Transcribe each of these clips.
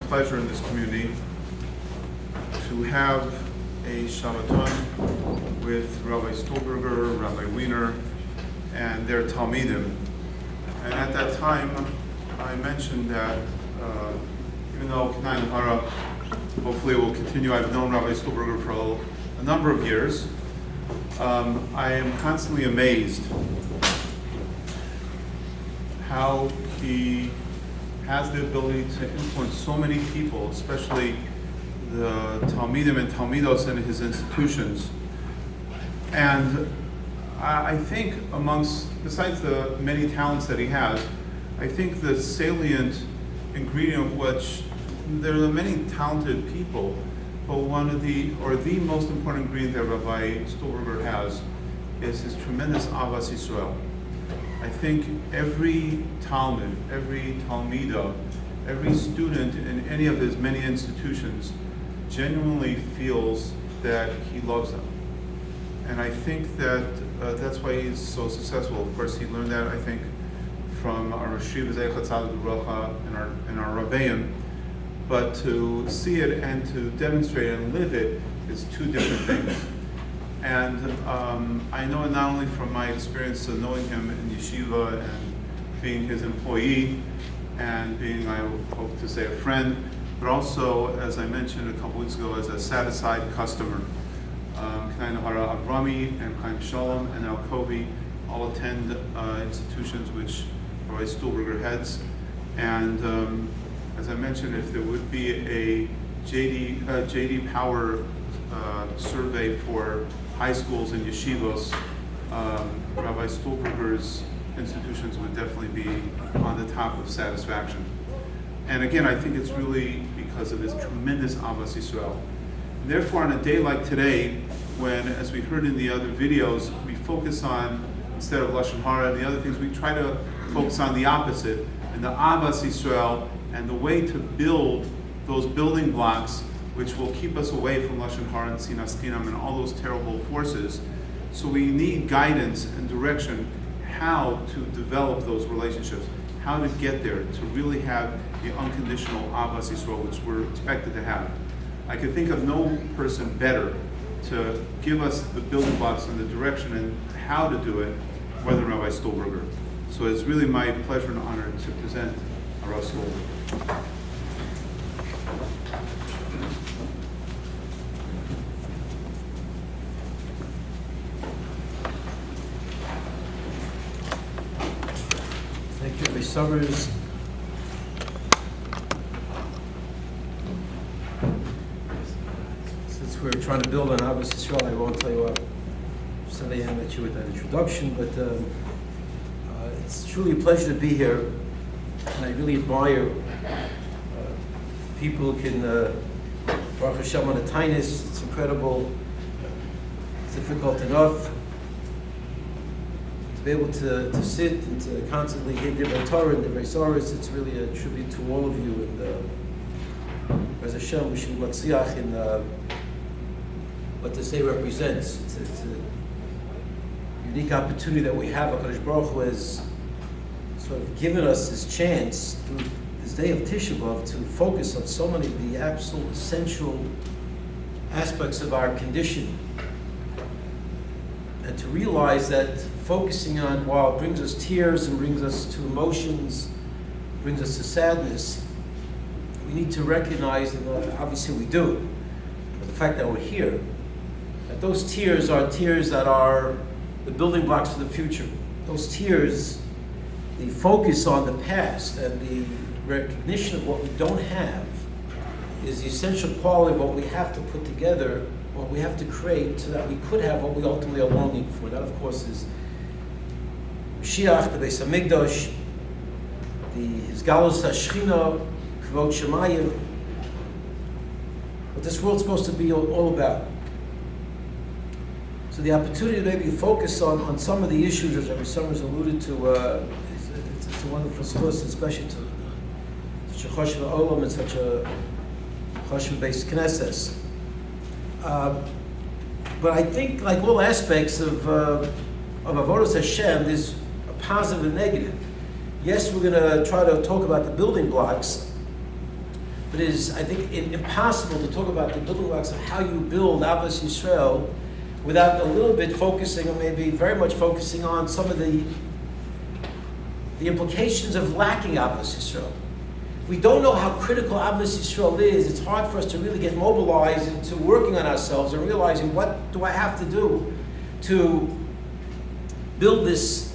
pleasure in this community to have a Shabbaton with Rabbi Stulberger, Rabbi Wiener, and their Talmidim. And at that time, I mentioned that even though K'nai Hara hopefully will continue, I've known Rabbi Stulberger for a number of years. I am constantly amazed how he has the ability to influence so many people, especially the Talmidim and Talmidos in his institutions. And I think besides the many talents that he has, I think the salient ingredient of which, there are many talented people, but the most important ingredient that Rabbi Stulberger has is his tremendous Avas Yisrael. I think every Talmud, every Talmida, every student in any of his many institutions genuinely feels that he loves them. And I think that that's why he's so successful. Of course, he learned that, I think, from our Rashiv Zeichat Tzaddik Bracha and our Rabbeim. But to see it and to demonstrate and live it is two different things. And I know it not only from my experience of knowing him in yeshiva and being his employee and being, I hope to say, a friend, but also, as I mentioned a couple weeks ago, as a satisfied customer. K'nai Hara Avrohom and Chaim Shalom and Al Kovi all attend institutions which Rabbi Stulberger heads. And as I mentioned, if there would be a JD Power survey for high schools and yeshivos, Rabbi Stulberger's institutions would definitely be on the top of satisfaction. And again, I think it's really because of his tremendous Avas Yisrael. And therefore, on a day like today, when, as we heard in the other videos, we focus on, instead of Lashon Hara and the other things, we try to focus on the opposite, and the Avas Yisrael, and the way to build those building blocks which will keep us away from Lashon Hara and Sinas Chinam and all those terrible forces. So we need guidance and direction how to develop those relationships, how to get there, to really have the unconditional Avas Yisrael, which we're expected to have. I could think of no person better to give us the building blocks and the direction and how to do it, more than Rabbi Stulberger. So it's really my pleasure and honor to present Rabbi Stulberger. Thank you, Rabbi Summers. Since we're trying to build on Avos Yisrael, I won't tell you what Sunday I met you with that introduction, but it's truly a pleasure to be here, and I really admire people who can Baruch Hashem on a tinus. It's incredible. It's difficult enough to be able to sit and to constantly hear Divrei Torah and Divrei Soros. It's really a tribute to all of you, and as Hashem, we should be matziach in what this day represents. It's a unique opportunity that we have. HaKadosh Baruch Hu has sort of given us this chance through this day of Tisha B'Av to focus on so many of the absolute essential aspects of our condition, and to realize that focusing on, while it brings us tears and brings us to emotions, brings us to sadness, we need to recognize, and obviously we do, but the fact that we're here, that those tears are tears that are the building blocks for the future. Those tears, the focus on the past and the recognition of what we don't have, is the essential quality of what we have to put together, what we have to create, so that we could have what we ultimately are longing for. That, of course, is Mashiach, the Beis Hamikdash, his Galus HaShechina, Kvod Shemayim, what this world's supposed to be all about. So the opportunity to maybe focus on some of the issues, as Rabbi Summers alluded to, it's a wonderful source, especially to such a choshev olam and such a choshev-based knesses. But I think, like all aspects of Avodas Hashem, there's a positive and negative. Yes, we're going to try to talk about the building blocks, but it is, I think, impossible to talk about the building blocks of how you build Avos Yisrael without a little bit focusing, or maybe very much focusing on some of the implications of lacking Avos Yisrael. If we don't know how critical Avos Yisrael is, it's hard for us to really get mobilized into working on ourselves and realizing, what do I have to do to build this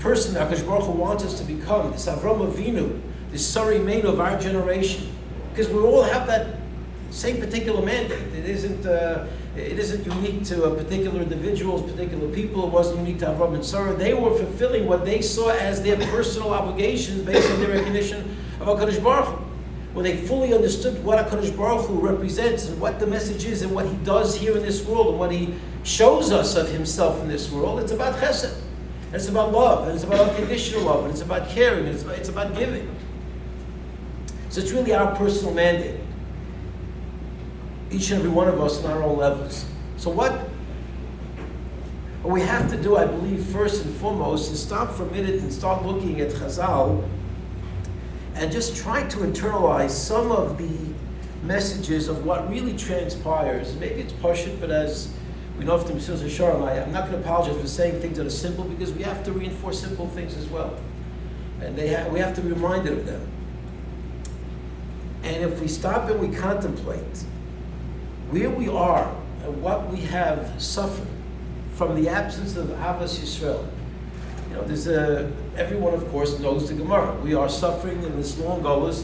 person that HaKadosh Baruch Hu wants us to become, this Avrohom Avinu, this Sari Meinu of our generation. Because we all have that same particular mandate. It isn't unique to particular individuals, particular people. It wasn't unique to Avram and Sarah. They were fulfilling what they saw as their personal obligations based on their recognition of HaKadosh Baruch Hu. When they fully understood what HaKadosh Baruch Hu represents and what the message is and what He does here in this world and what He shows us of Himself in this world, it's about chesed. And it's about love, and it's about unconditional love, and it's about caring, and it's about giving. So it's really our personal mandate. Each and every one of us on our own levels. So what we have to do, I believe, first and foremost, is stop for a minute and start looking at Chazal and just try to internalize some of the messages of what really transpires. Maybe it's pashut, but as we know from Mesilas Yesharim, I'm not going to apologize for saying things that are simple, because we have to reinforce simple things as well. And we have to be reminded of them. And if we stop and we contemplate where we are and what we have suffered from the absence of Avos Yisrael. Everyone, of course, knows the Gemara. We are suffering in this long golus.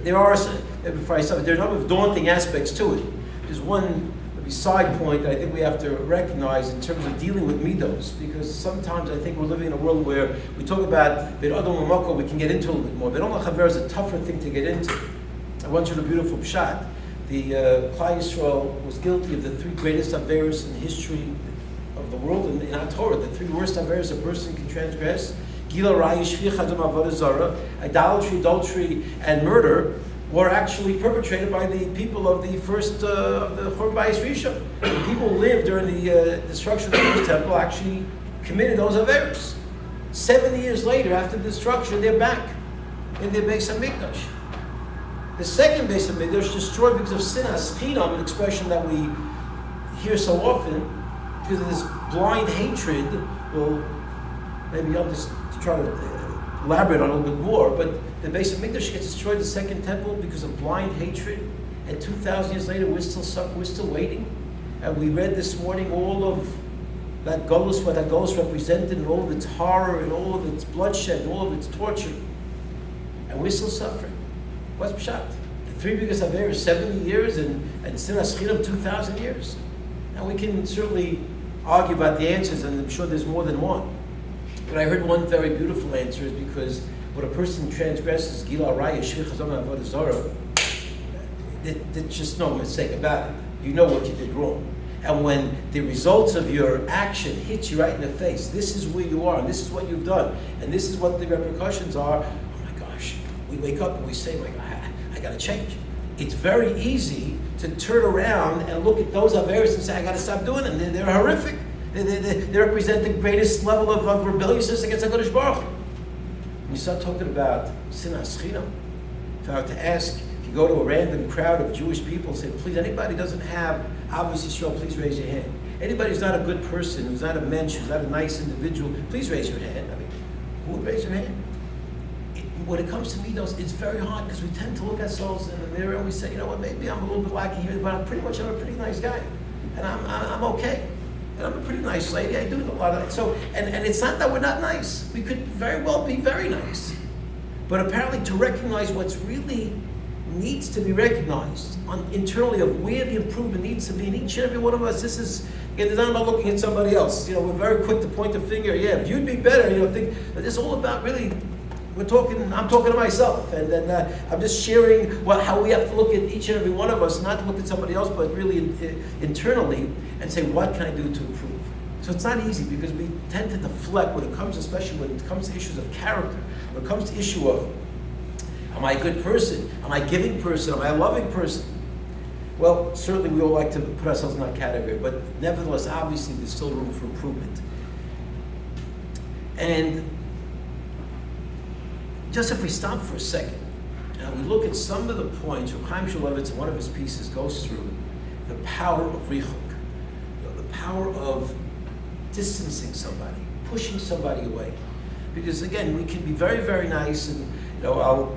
There are a number of daunting aspects to it. There's one side point that I think we have to recognize in terms of dealing with midos, because sometimes I think we're living in a world where we talk about Beit Adam L'Moko, we can get into a little bit more. Beit Adam L'Chaver is a tougher thing to get into. I want you to a beautiful pshat. The Klal Yisrael was guilty of the three greatest averos in the history of the world, in our Torah. The three worst averos a person can transgress: Gila, Raya, Shvich, Adam, Avodah Zarah, idolatry, adultery, and murder, were actually perpetrated by the people of the first of the Churban Bayis Rishon. The people who lived during the destruction of the first temple actually committed those averos. 70 years later, after the destruction, they're back in their Beis HaMikdash. The second Beis HaMikdash destroyed because of sinas chinam, an expression that we hear so often, because of this blind hatred. Well, maybe I'll just try to elaborate on it a little bit more, but the Beis HaMikdash gets destroyed, the second temple, because of blind hatred, and 2,000 years later we're still suffering, we're still waiting. And we read this morning all of that golus, what that golus represented, and all of its horror, and all of its bloodshed, and all of its torture. And we're still suffering. What's pshat? The three biggest averos, 70 years, and sinas chinam, 2,000 years. And we can certainly argue about the answers, and I'm sure there's more than one. But I heard one very beautiful answer, is because when a person transgresses Gila, Raya, Shvich, Adam, Avodah Zarah, there's just no mistake about it. You know what you did wrong. And when the results of your action hit you right in the face, this is where you are, and this is what you've done, and this is what the repercussions are. Oh my gosh, we wake up and we say, like, I got to change. It's very easy to turn around and look at those averos and say, I got to stop doing them. They're horrific. They represent the greatest level of rebelliousness against HaKadosh Baruch Hu. When you start talking about sinas chinam, if I were to ask, if you go to a random crowd of Jewish people, say, please, anybody who doesn't have Avos Yisrael, please raise your hand. Anybody who's not a good person, who's not a mensch, who's not a nice individual, please raise your hand. I mean, who would raise your hand? When it comes to midos, it's very hard, because we tend to look at ourselves in the mirror and we say, you know what, maybe I'm a little bit lacking here, but I'm a pretty nice guy, and I'm okay. And I'm a pretty nice lady. I do a lot of that. So, and it's not that we're not nice. We could very well be very nice. But apparently, to recognize what's really needs to be recognized internally, of where the improvement needs to be in each and every one of us. This is, again, it's not about looking at somebody else. We're very quick to point the finger. Yeah, if you'd be better, think. But it's all about really. I'm talking to myself, and then I'm just sharing how we have to look at each and every one of us, not to look at somebody else, but really internally, and say, what can I do to improve? So it's not easy, because we tend to deflect when it comes, especially when it comes to issues of character, when it comes to issue of, am I a good person? Am I a giving person? Am I a loving person? Well, certainly we all like to put ourselves in that category, but nevertheless, obviously, there's still room for improvement. And just if we stop for a second and we look at some of the points, Chaim Shulevitz in one of his pieces goes through the power of richuk, the power of distancing somebody, pushing somebody away. Because again, we can be very, very nice, and I'll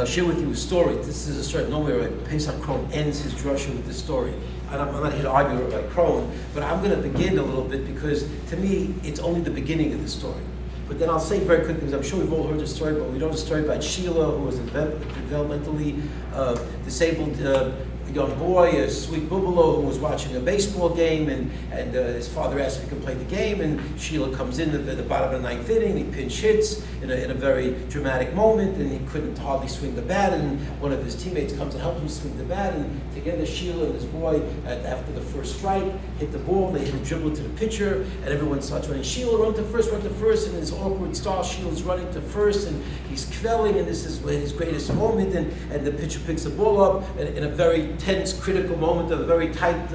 share with you a story. This is a story. Normally, Pesach Krohn ends his drasha with this story. And I'm not here to argue with Rabbi Krohn, but I'm going to begin a little bit because to me, it's only the beginning of the story. But then I'll say very quickly, because I'm sure we've all heard the story, but we know the story about Sheila, who was a developmentally disabled young boy, a sweet bubalo, who was watching a baseball game, and his father asked if he could play the game, and Sheila comes in at the bottom of the ninth inning, he pinch hits in a very dramatic moment, and he couldn't hardly swing the bat, and one of his teammates comes and helps him swing the bat, and together Sheila and this boy, after the first strike, hit the ball, they hit him, dribble it to the pitcher, and everyone starts running. Sheila, run to first, and in his awkward style, Sheila's running to first, and he's quelling, and this is his greatest moment, and the pitcher picks the ball up in a very tense, critical moment of a very tight,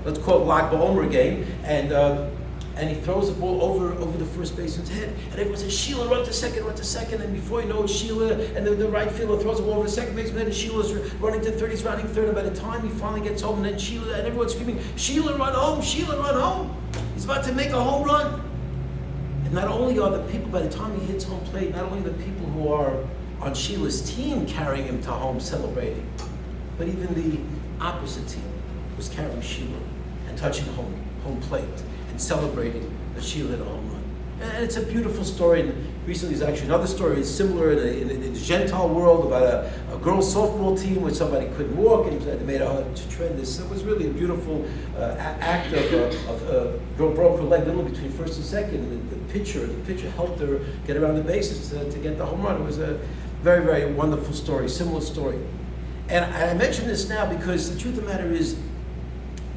let's call it Lag BaOmer game, and he throws the ball over the first baseman's head, and everyone says, Sheila, run to second, and before you know it, Sheila, and the right fielder throws the ball over the second baseman's head, and Sheila's running to third, he's running third, and by the time he finally gets home, and then Sheila, and everyone's screaming, Sheila, run home, he's about to make a home run. And not only are the people, by the time he hits home plate, not only the people who are on Sheila's team carrying him to home celebrating, but even the opposite team was carrying Sheila and touching home plate and celebrating that Sheila hit a home run. And it's a beautiful story. And recently there's actually another story similar in the Gentile world about a girls softball team where somebody couldn't walk and they made a tremendous, it was really a beautiful act of a girl broke her leg literally between first and second, and the pitcher helped her get around the bases to get the home run. It was a very, very wonderful story, similar story. And I mention this now because the truth of the matter is,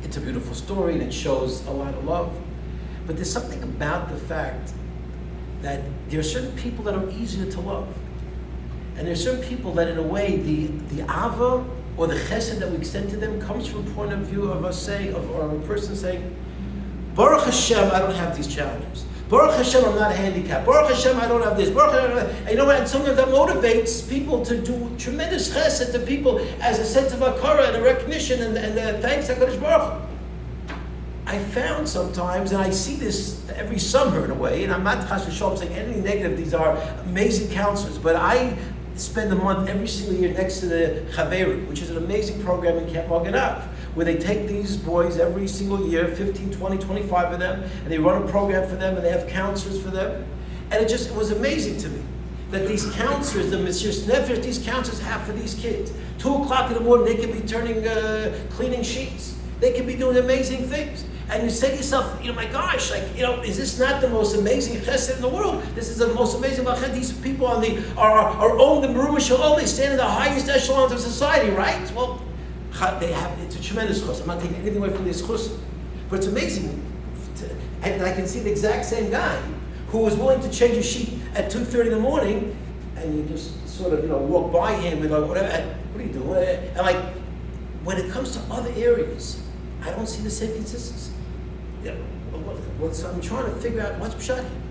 it's a beautiful story and it shows a lot of love. But there's something about the fact that there are certain people that are easier to love. And there are certain people that in a way, the ava or the chesed that we extend to them comes from a point of view of us saying, or a person saying, Baruch Hashem, I don't have these challenges. Baruch Hashem, I'm not handicapped. Baruch Hashem, I don't have this. Baruch Hashem, and you know what? And sometimes that motivates people to do tremendous chesed to people as a sense of akara and a recognition and thanks HaKadosh Baruch Hu. I found sometimes, and I see this every summer in a way, and I'm not chas v'shalom saying anything negative, these are amazing counselors, but I spend a month every single year next to the Chaverim, which is an amazing program in Camp Magen Av, where they take these boys every single year, 15, 20, 25 of them, and they run a program for them, and they have counselors for them. And it was amazing to me that these counselors, the Mesiras Nefesh, these counselors have for these kids. 2 o'clock in the morning, they could be cleaning sheets. They could be doing amazing things. And you say to yourself, my gosh, is this not the most amazing chesed in the world? This is the most amazing chesed. These people are owned the Meruma Shalom. They stand in the highest echelons of society, right? Well, it's a tremendous chus. I'm not taking anything away from this chus. But it's amazing. And I can see the exact same guy who was willing to change a sheet at 2:30 in the morning, and you just sort of, walk by him and whatever, what are you doing? And when it comes to other areas, I don't see the same consistency. So I'm trying to figure out what's pshat here.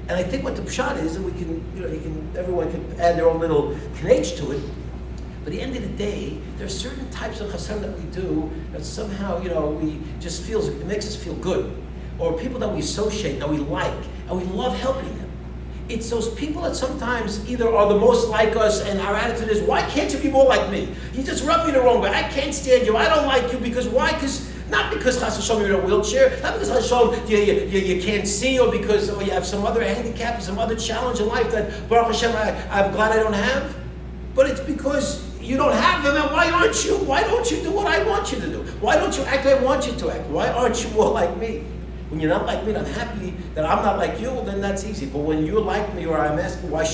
And I think what the pshat is, and we can, everyone can add their own little knach to it. But at the end of the day, there are certain types of chasam that we do that somehow, we just it makes us feel good. Or people that we associate, that we like, and we love helping them. It's those people that sometimes either are the most like us, and our attitude is, why can't you be more like me? You just rub me the wrong way. I can't stand you. I don't like you because why? Not because chas v'shalom you're in a wheelchair, not because chas v'shalom you can't see, or because you have some other handicap, or some other challenge in life that Baruch Hashem I'm glad I don't have. But it's because you don't have them, and why don't you do what I want you to do? Why don't you act like I want you to act? Why aren't you more like me? When you're not like me and I'm happy that I'm not like you, then that's easy. But when you're like me, or I'm asking why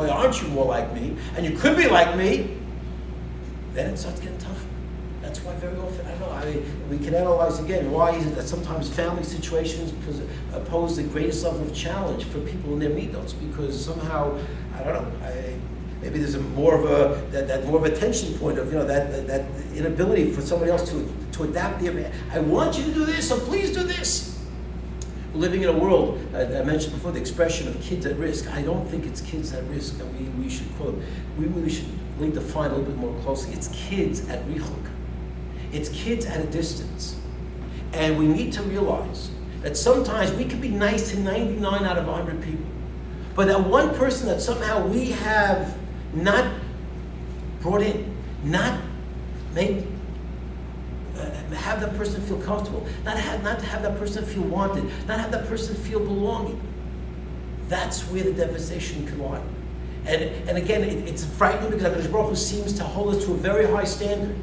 aren't you more like me, and you could be like me, then it starts getting tougher. That's why very often, we can analyze again, why is it that sometimes family situations pose the greatest level of challenge for people in their middos? Because somehow, I don't know, maybe there's more of a tension point of, that inability for somebody else to adapt I want you to do this, so please do this. We're living in a world, I mentioned before the expression of kids at risk. I don't think it's kids at risk that we should quote. We really should we need to find a little bit more closely. It's kids at Richuk. It's kids at a distance. And we need to realize that sometimes we can be nice to 99 out of 100 people. But that one person that somehow we have not brought in, not made, have that person feel comfortable, not have that person feel wanted, not have that person feel belonging. That's where the devastation can lie. And again, it's frightening because HaKadosh Baruch Hu seems to hold us to a very high standard.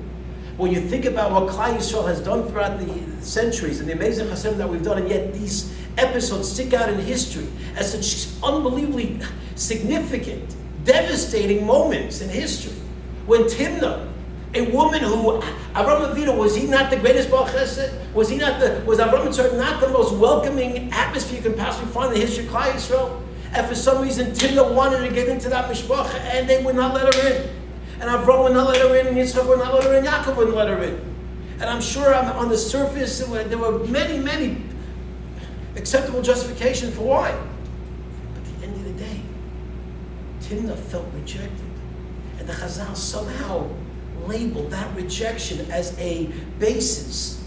When you think about what Klal Yisrael has done throughout the centuries and the amazing chasadim that we've done, and yet these episodes stick out in history as such unbelievably significant, devastating moments in history. When Timnah, a woman who, Avrohom Avinu, was he not the greatest Baal Chesed? Was Avrohom Yitzhak not the most welcoming atmosphere you can possibly find in the history of Klal Yisrael? And for some reason, Timnah wanted to get into that mishpacha, and they would not let her in. And Avrohom would not let her in, and Yitzchak would not let her in, Yaakov wouldn't let her in. And I'm sure on the surface, there were many acceptable justifications for why. But at the end of the day, Timnah felt rejected. And the Chazal somehow labeled that rejection as a basis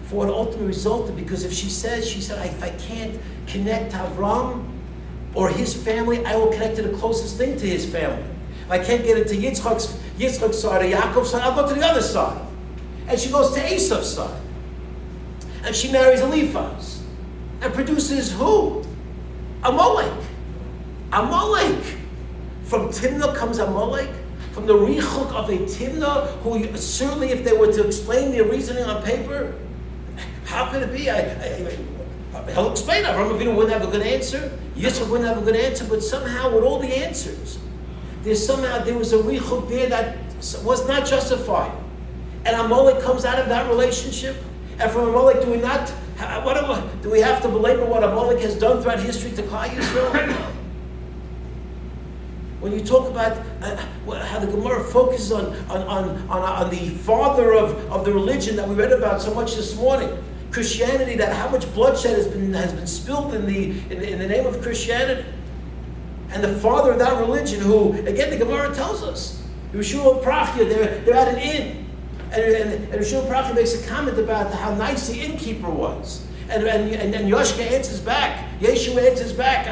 for what ultimately resulted. Because if she said, if I can't connect to Avram or his family, I will connect to the closest thing to his family. If I can't get into Yitzchak's side or Yaakov's side, I'll go to the other side. And she goes to Esav's side. And she marries Eliphaz. And produces who? Amalek. From Timnah comes Amalek. From the Richuk of a Timnah, who certainly, if they were to explain their reasoning on paper, how could it be? He'll explain. Avrohom Avinu wouldn't have a good answer. Yitzchak wouldn't have a good answer. But somehow, with all the answers, there was a Richuk there that was not justified. And Amalek comes out of that relationship. And from Amalek, do we have to belabor what Amalek has done throughout history to Klal Yisrael? When you talk about how the Gemara focuses on the father of the religion that we read about so much this morning, Christianity, that how much bloodshed has been spilled in the name of Christianity, and the father of that religion, who again the Gemara tells us, Yeshua Prachya, they're at an inn, and Yeshua Prachya makes a comment about how nice the innkeeper was. And Yoshka answers back. Yeshua answers back.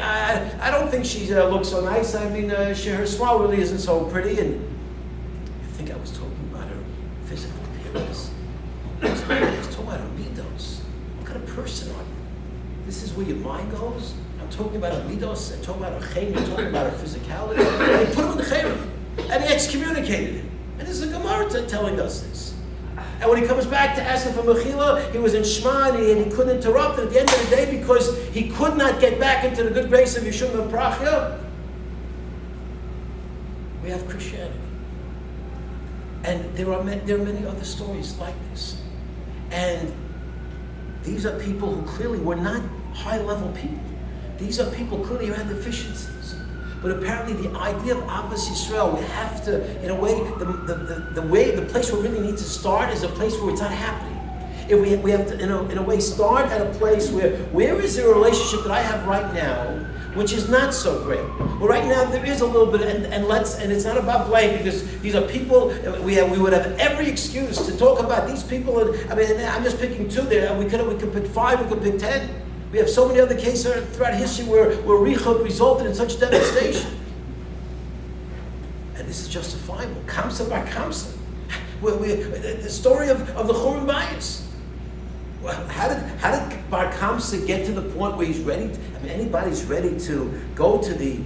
I don't think she looks so nice. I mean, her smile really isn't so pretty. And I think I was talking about her physical appearance. I was talking about her midos. What kind of person are you? This is where your mind goes? I'm talking about her midos. I'm talking about her chem. I'm talking about her physicality. And he put him in the chayrim. And he excommunicated him. And this is a Gemara telling us this. And when he comes back to ask him for Mechila, he was in Shema and he couldn't interrupt it at the end of the day because he could not get back into the good grace of Yeshua ben Prachya. We have Christianity. And there are many other stories like this. And these are people who clearly were not high-level people. These are people clearly who had deficiencies. But apparently the idea of Ahavas Yisrael, we have to, in a way, the place where we really need to start is a place where it's not happening. If we have to, in a way, start at a place where is there a relationship that I have right now, which is not so great? Well, right now there is a little bit, and it's not about blame, because these are people, we would have every excuse to talk about these people, and I'm just picking two there, we could pick 5, we could pick 10. We have so many other cases throughout history where Richuk resulted in such devastation. And this is justifiable. Kamsa bar Kamsa. The story of the Churban Bayis. Well, how did Bar Kamsa get to the point where he's ready? Anybody's ready to go to the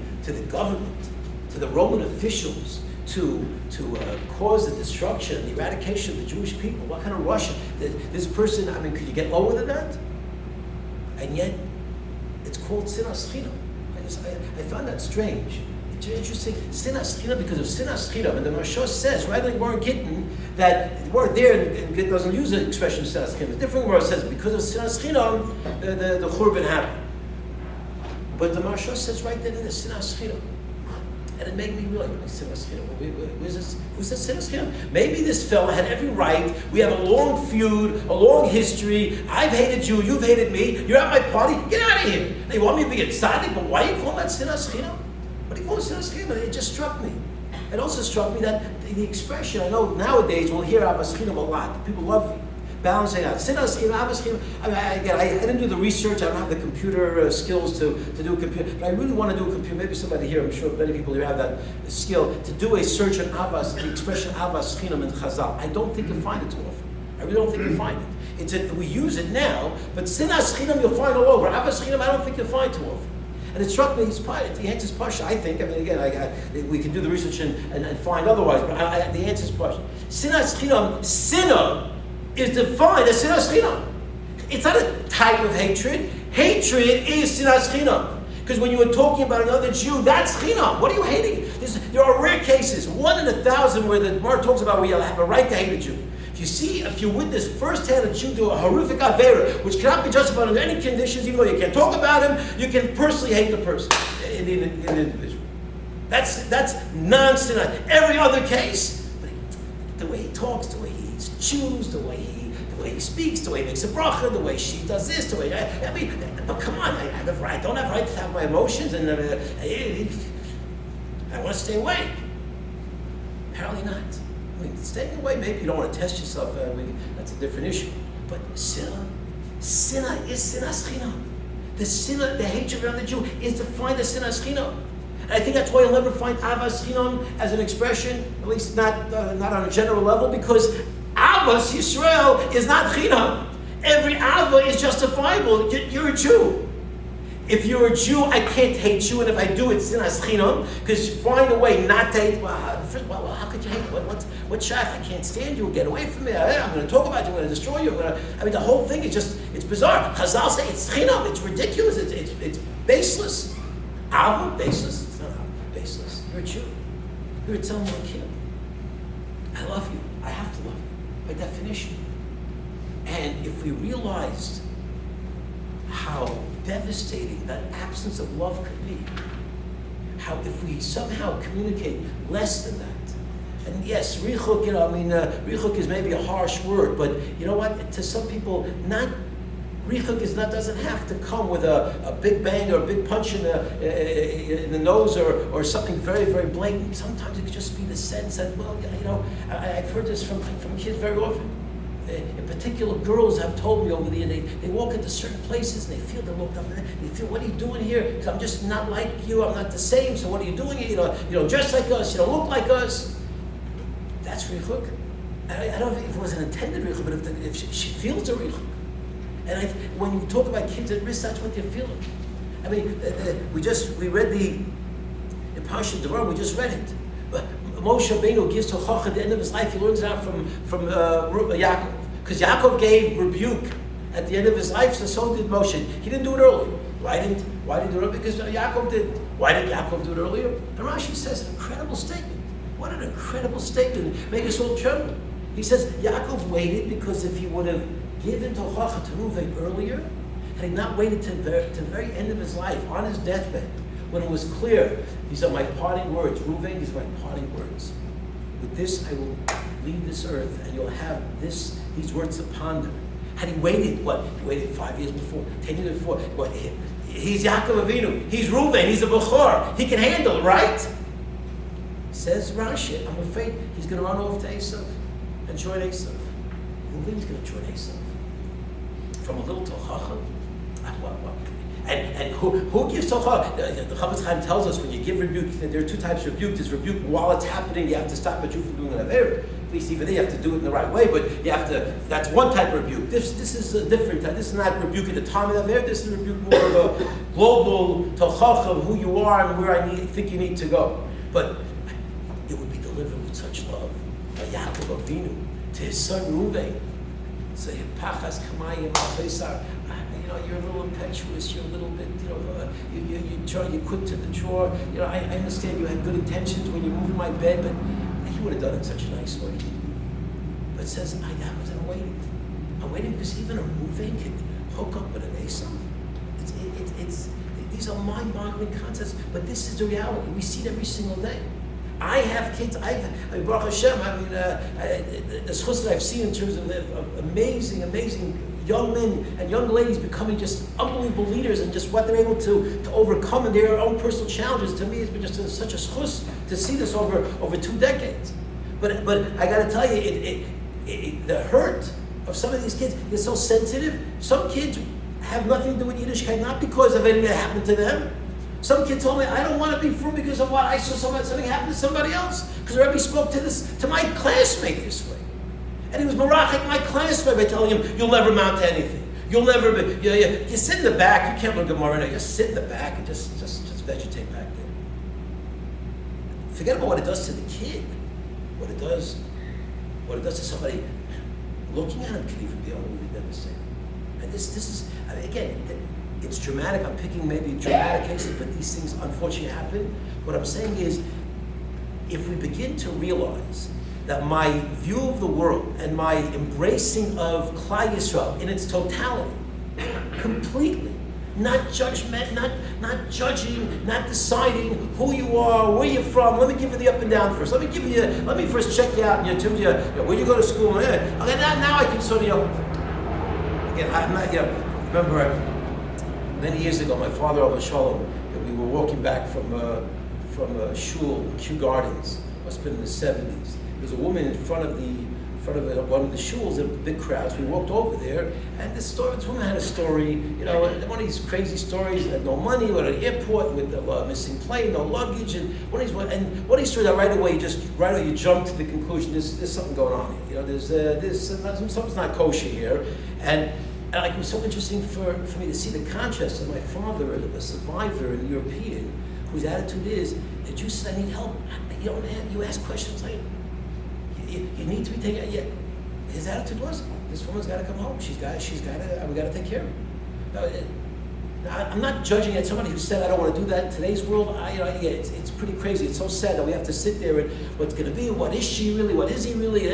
government, to the Roman officials, to cause the destruction and the eradication of the Jewish people. What kind of Russia? This person, could you get lower than that? And yet, it's called Sinas Chinam. I found that strange. It's interesting. Sinas Chinam, because of Sinas Chinam. And the Marsha says, right like Warren Gittin, that the word there, and Gittin doesn't use the expression Sinas Chinam. A different word says, because of Sinas Chinam, the Churban happened. But the Marsha says right there in the Sinas Chinam. And it made me realize, Sinas Chinam, who's this Sinas Chinam? Maybe this fella had every right. We have a long feud, a long history. I've hated you, you've hated me. You're at my party, get out of here. They want me to be a tzaddik, but why are you calling that Sinas Chinam? What do you call Sinas Chinam? It just struck me. It also struck me that the expression, I know nowadays we'll hear Avas Chinam a lot. People love balancing out. Sinas Chinam, Avas Chinam. I didn't do the research. I don't have the computer skills to do a computer. But I really want to do a computer. Maybe somebody here, I'm sure many people here have that skill, to do a search on Avas, the expression Avas Chinam in Chazal. I don't think you'll find it too often. I really don't think you'll find it. We use it now, but Sinas Chinam you'll find all over. Avas Chinam I don't think you'll find too often. And it struck me, the answer is Pasha, I think. I mean, again, we can do the research and find otherwise, but the answer is Pasha. Sinas Chinam, Sinah, is defined as Sinas Chinam. It's not a type of hatred. Hatred is Sinas Chinam. Because when you were talking about another Jew, that's Chinam. What are you hating? There are rare cases, 1 in 1,000, where the Gemara talks about where you have a right to hate a Jew. If you witness firsthand a Jew do a horrific avera, which cannot be justified under any conditions, even though you can't talk about him, you can personally hate the person, in the individual. That's non-Sinai. Every other case, the way he talks, the way he chews, the way he speaks, the way he makes a bracha, the way she does this, the way but come on, I don't have right to have my emotions, and I want to stay away. Apparently not. I mean, staying away, maybe you don't want to test yourself, that's a different issue. But Sinah is Sinas Chinam. The hatred around the Jew is defined as Sinas Chinam. And I think that's why you'll never find Avas Chinam as an expression, at least not on a general level, because Avas Yisrael is not Chinam. Every Ava is justifiable. You're a Jew. If you're a Jew, I can't hate you, and if I do, it's Sinas Chinam, because find a way not to hate. Well, how could you hate? What's shayach? I can't stand you. Get away from me. I'm going to talk about you. I'm going to destroy you. The whole thing is just, it's bizarre. Chazal say it's Chinam. It's ridiculous. It's baseless. Ava, baseless. It's not Ava, baseless. You're a Jew. You're a Talmud kid. I love you. I have to love you, by definition. And if we realized how devastating that absence of love could be, how if we somehow communicate less than that, and yes, richuk, richuk is maybe a harsh word, but you know what? To some people, richuk doesn't have to come with a big bang or a big punch in the nose or something very, very blatant. Sometimes it could just be the sense that, I've heard this from kids very often. In particular, girls have told me over the years, they walk into certain places and they feel they're looked up, and they feel, what are you doing here? Because I'm just not like you, I'm not the same, so what are you doing here? You don't dress like us, you don't look like us. That's richuk. I don't know if it was an intended richuk, but if she feels a richuk. And when you talk about kids at risk, that's what they're feeling. I mean, we read in Parshat Devarim, we just read it. Moshe Rabbeinu gives to Chach at the end of his life. He learns it out from Yaakov, because Yaakov gave rebuke at the end of his life. So did Moshe. He didn't do it earlier. Why didn't he do it earlier? Because Yaakov did. Why did Yaakov do it earlier? And Rashi says an incredible statement. What an incredible statement! Make us all tremble. He says Yaakov waited because if he would have given to Chach to Reuven earlier, had he not waited to the very end of his life on his deathbed, when it was clear, these are my parting words. Reuven, these are my parting words. With this, I will leave this earth, and you'll have these words to ponder. Had he waited, what? He waited 5 years before, 10 years before. What? He's Yaakov Avinu. He's Reuven. He's a Bechor. He can handle it, right? Says Rashi, I'm afraid he's going to run off to Esav and join Esav. Reuven's going to join Esav. From a little to Chacham. And who gives tocha? The Chavetz Chaim tells us when you give rebuke, there are two types of rebuke. There's rebuke while it's happening, you have to stop a Jew from doing an avera. At least even there you have to do it in the right way, but you have to, that's one type of rebuke. This is a different type. This is not rebuke at the time of the avera, this is rebuke more of a global tochacha of who you are and where I think you need to go. But it would be delivered with such love by Yaakov Avinu to his son Reuven. So Pachas Kamayim Al-Tesar. You're a little impetuous, you're a little bit, you quit to the drawer. I understand you had good intentions when you moved my bed, but he would have done it in such a nice way. But it says, I'm waiting. I'm waiting because even a Reuven can hook up with an Esav. These are mind-boggling concepts, but this is the reality. We see it every single day. I have kids. Baruch Hashem. The schus that I've seen in terms of amazing young men and young ladies becoming just unbelievable leaders, and just what they're able to overcome in their own personal challenges. To me, it's been just such a schus to see this over 2 decades. But I got to tell you, the hurt of some of these kids, they're so sensitive. Some kids have nothing to do with Yiddishkeit, not because of anything that happened to them. Some kid told me, I don't want to be frum because of what I saw something happen to somebody else. Because the Rabbi spoke to my classmate this way. And he was marachik my classmate by telling him, you'll never amount to anything. You'll never be, you sit in the back, you can't learn Gemara now, just sit in the back and just vegetate back there. Forget about what it does to the kid. What it does to somebody looking at him can even be unbelievably devastating. And this is, I mean, again, it's dramatic. I'm picking maybe dramatic cases, but these things unfortunately happen. What I'm saying is, if we begin to realize that my view of the world and my embracing of Klal Yisrael in its totality, completely, not judgment, not judging, not deciding who you are, where you're from. Let me give you the up and down first. Let me first check you out in your terms of where you go to school. Okay, now I can sort of, again, I'm not, remember many years ago, my father, Avrohom, we were walking back from shul in Kew Gardens. Must have been in the 70s. There was a woman in front of one of the shuls, the big crowds. We walked over there, and this woman had a story, one of these crazy stories, had no money, went to an airport with a missing plane, no luggage, and one of these stories that right away you jump to the conclusion, there's something going on here. There's something's not kosher here, and it was so interesting for me to see the contrast of my father, a survivor, and a European, whose attitude is, the Jew said, I need help. You ask questions like, you need to be taken. Yeah, his attitude was, this woman's got to come home. We got to take care of her. I'm not judging at somebody who said I don't want to do that in today's world. It's pretty crazy. It's so sad that we have to sit there and what's going to be, what is she really, what is he really?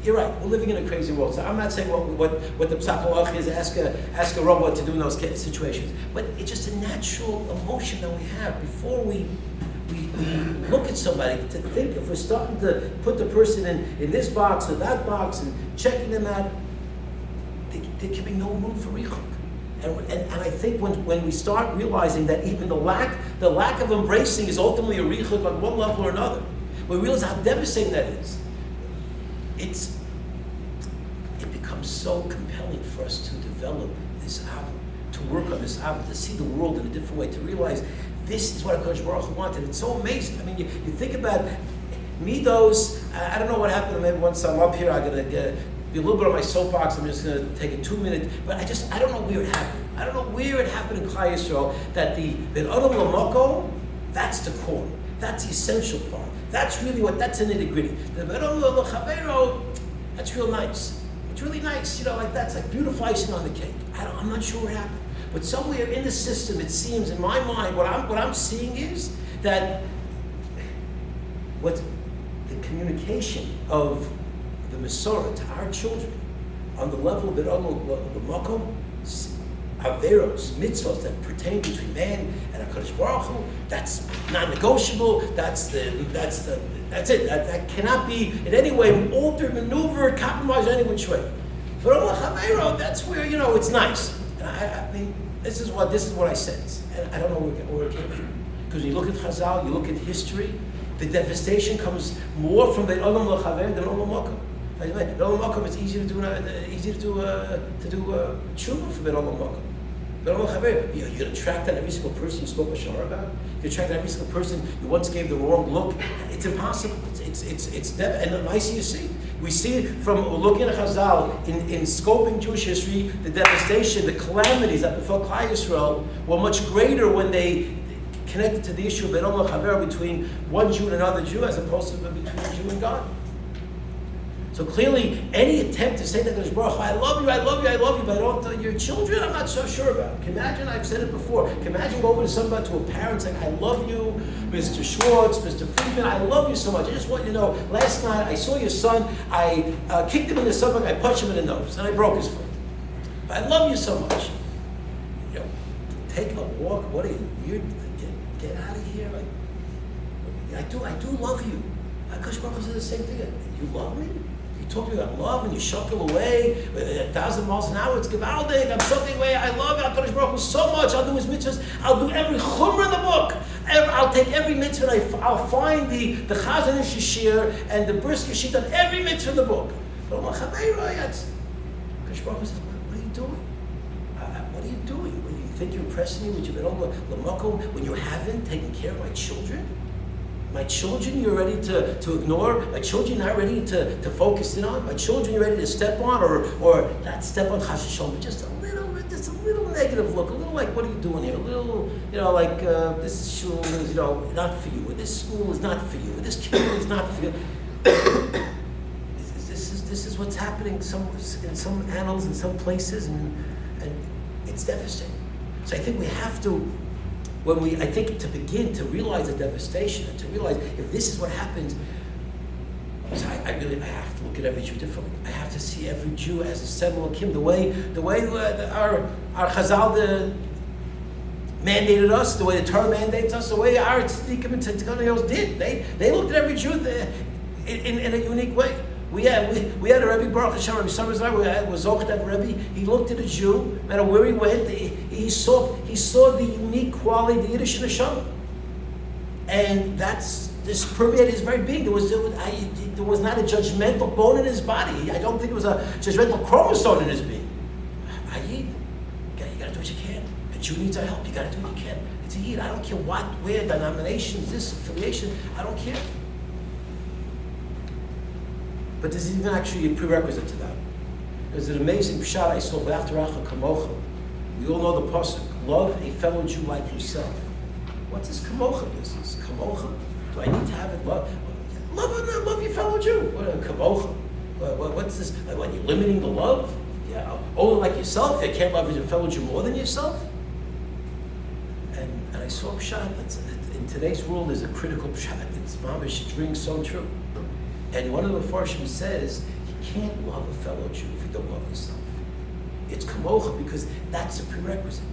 You're right. We're living in a crazy world. So I'm not saying what the psakolach is. Ask a Rabbi what to do in those situations. But it's just a natural emotion that we have before we look at somebody to think if we're starting to put the person in this box or that box and checking them out, there can be no room for richuk. And I think when we start realizing that even the lack of embracing is ultimately a richuk on one level or another, we realize how devastating that is. It becomes so compelling for us to develop this avon, to work on this avon, to see the world in a different way, to realize this is what HaKadosh Baruch Hu wanted. It's so amazing. I mean, you think about Midos. I don't know what happened. Maybe once I'm up here, I'm going to be a little bit on my soapbox. I'm just going to take a 2-minute. But I don't know where it happened. I don't know where it happened in Klal Yisrael that the Adam Lamoko, that's the core. That's the essential part. That's really that's the nitty gritty. The Adam Lamoko, that's real nice. It's really nice. That's like beautiful icing on the cake. I'm not sure what happened. But somewhere in the system, it seems, in my mind, what I'm seeing is that what the communication of the Masorah to our children on the level of the Makom, Averos, mitzvahs that pertain between man and HaKadosh Baruch Hu, that's non-negotiable. That's it. That cannot be in any way altered, maneuvered, compromised in any which way. But on Chavero, that's where it's nice. I mean, this is what I sense, and I don't know where it came from. Because when you look at Chazal, you look at history, the devastation comes more from the Olam L'Chaver than Olam Makom. The Olam Makom, it's easier to do tshuva from the Olam Makom. The Olam L'Chaver, you're going to track down every single person you spoke with Shar about. You track down every single person you once gave the wrong look. It's impossible. And I see. We see from looking at Chazal in scoping Jewish history, the devastation, the calamities that befell Klal Yisrael were much greater when they connected to the issue of Be'elam L'Chaver between one Jew and another Jew, as opposed to between a Jew and God. So clearly, any attempt to say that there's Baruch, I love you, but I don't your children, I'm not so sure about. Can imagine, I've said it before, can imagine going over to somebody, to a parent, saying, I love you, Mr. Schwartz, Mr. Friedman, I love you so much. I just want you to know, last night I saw your son, I kicked him in the stomach, I punched him in the nose, and I broke his foot. But I love you so much. Take a walk, what are you, get out of here. I do love you. HaKadosh Baruch Hu says the same thing. You love me? You talk to me about love and you shuckle away 1,000 miles an hour. It's gewaldig. I'm shuckling away. I love HaKadosh Baruch Hu so much. I'll do his mitzvahs. I'll do every chumrah in the book. I'll take every mitzvah. I'll find the Chazon Ish Yashir and the Brisker sheet on every mitzvah in the book. But HaKadosh Baruch Hu says, what are you doing? What are you doing? When you think you're impressing me with your little lamakom, when you haven't taken care of my children? My children you're ready to ignore? My children you're not ready to focus in on? My children you're ready to step on or not step on chas v'shalom, but just a little negative look, a little like, what are you doing here? A little, like this shul is, not for you, or this school is not for you, or this community is not for you. This is what's happening in some annals, in some places, and it's devastating. So I think we have to, to begin to realize the devastation and to realize if this is what happens, so I have to look at every Jew differently. I have to see every Jew as a Semel Akim, the way our Chazal mandated us, the way the Torah mandates us, the way our tzaddikim and tzaddikim did. They looked at every Jew in a unique way. We had a Rabbi Baruch Hashem, Rabbi Summers and I was Zochet at Rabbi. He looked at a Jew, no matter where he went, he saw the unique quality, the Yiddish neshama, and this permeated his very being. There was not a judgmental bone in his body. I don't think it was a judgmental chromosome in his being. Yid, you gotta do what you can. A Jew needs our help. You gotta do what you can. It's a Yid. I don't care what, where, denominations, this affiliation. I don't care. But there's even actually a prerequisite to that. There's an amazing pshat I saw after Acha Kamocha. We all know the pasuk, love a fellow Jew like yourself. What's this Kamocha business? Kamocha? Do I need to have it? Love your fellow Jew. What a Kamocha? What's this? What, you're limiting the love? Yeah, only like yourself? You can't love your fellow Jew more than yourself? And I saw a pshat that's in today's world is a critical pshat. It's mamish, it rings so true. And one of the Farshim says, you can't love a fellow Jew if you don't love yourself. It's kamocha because that's a prerequisite.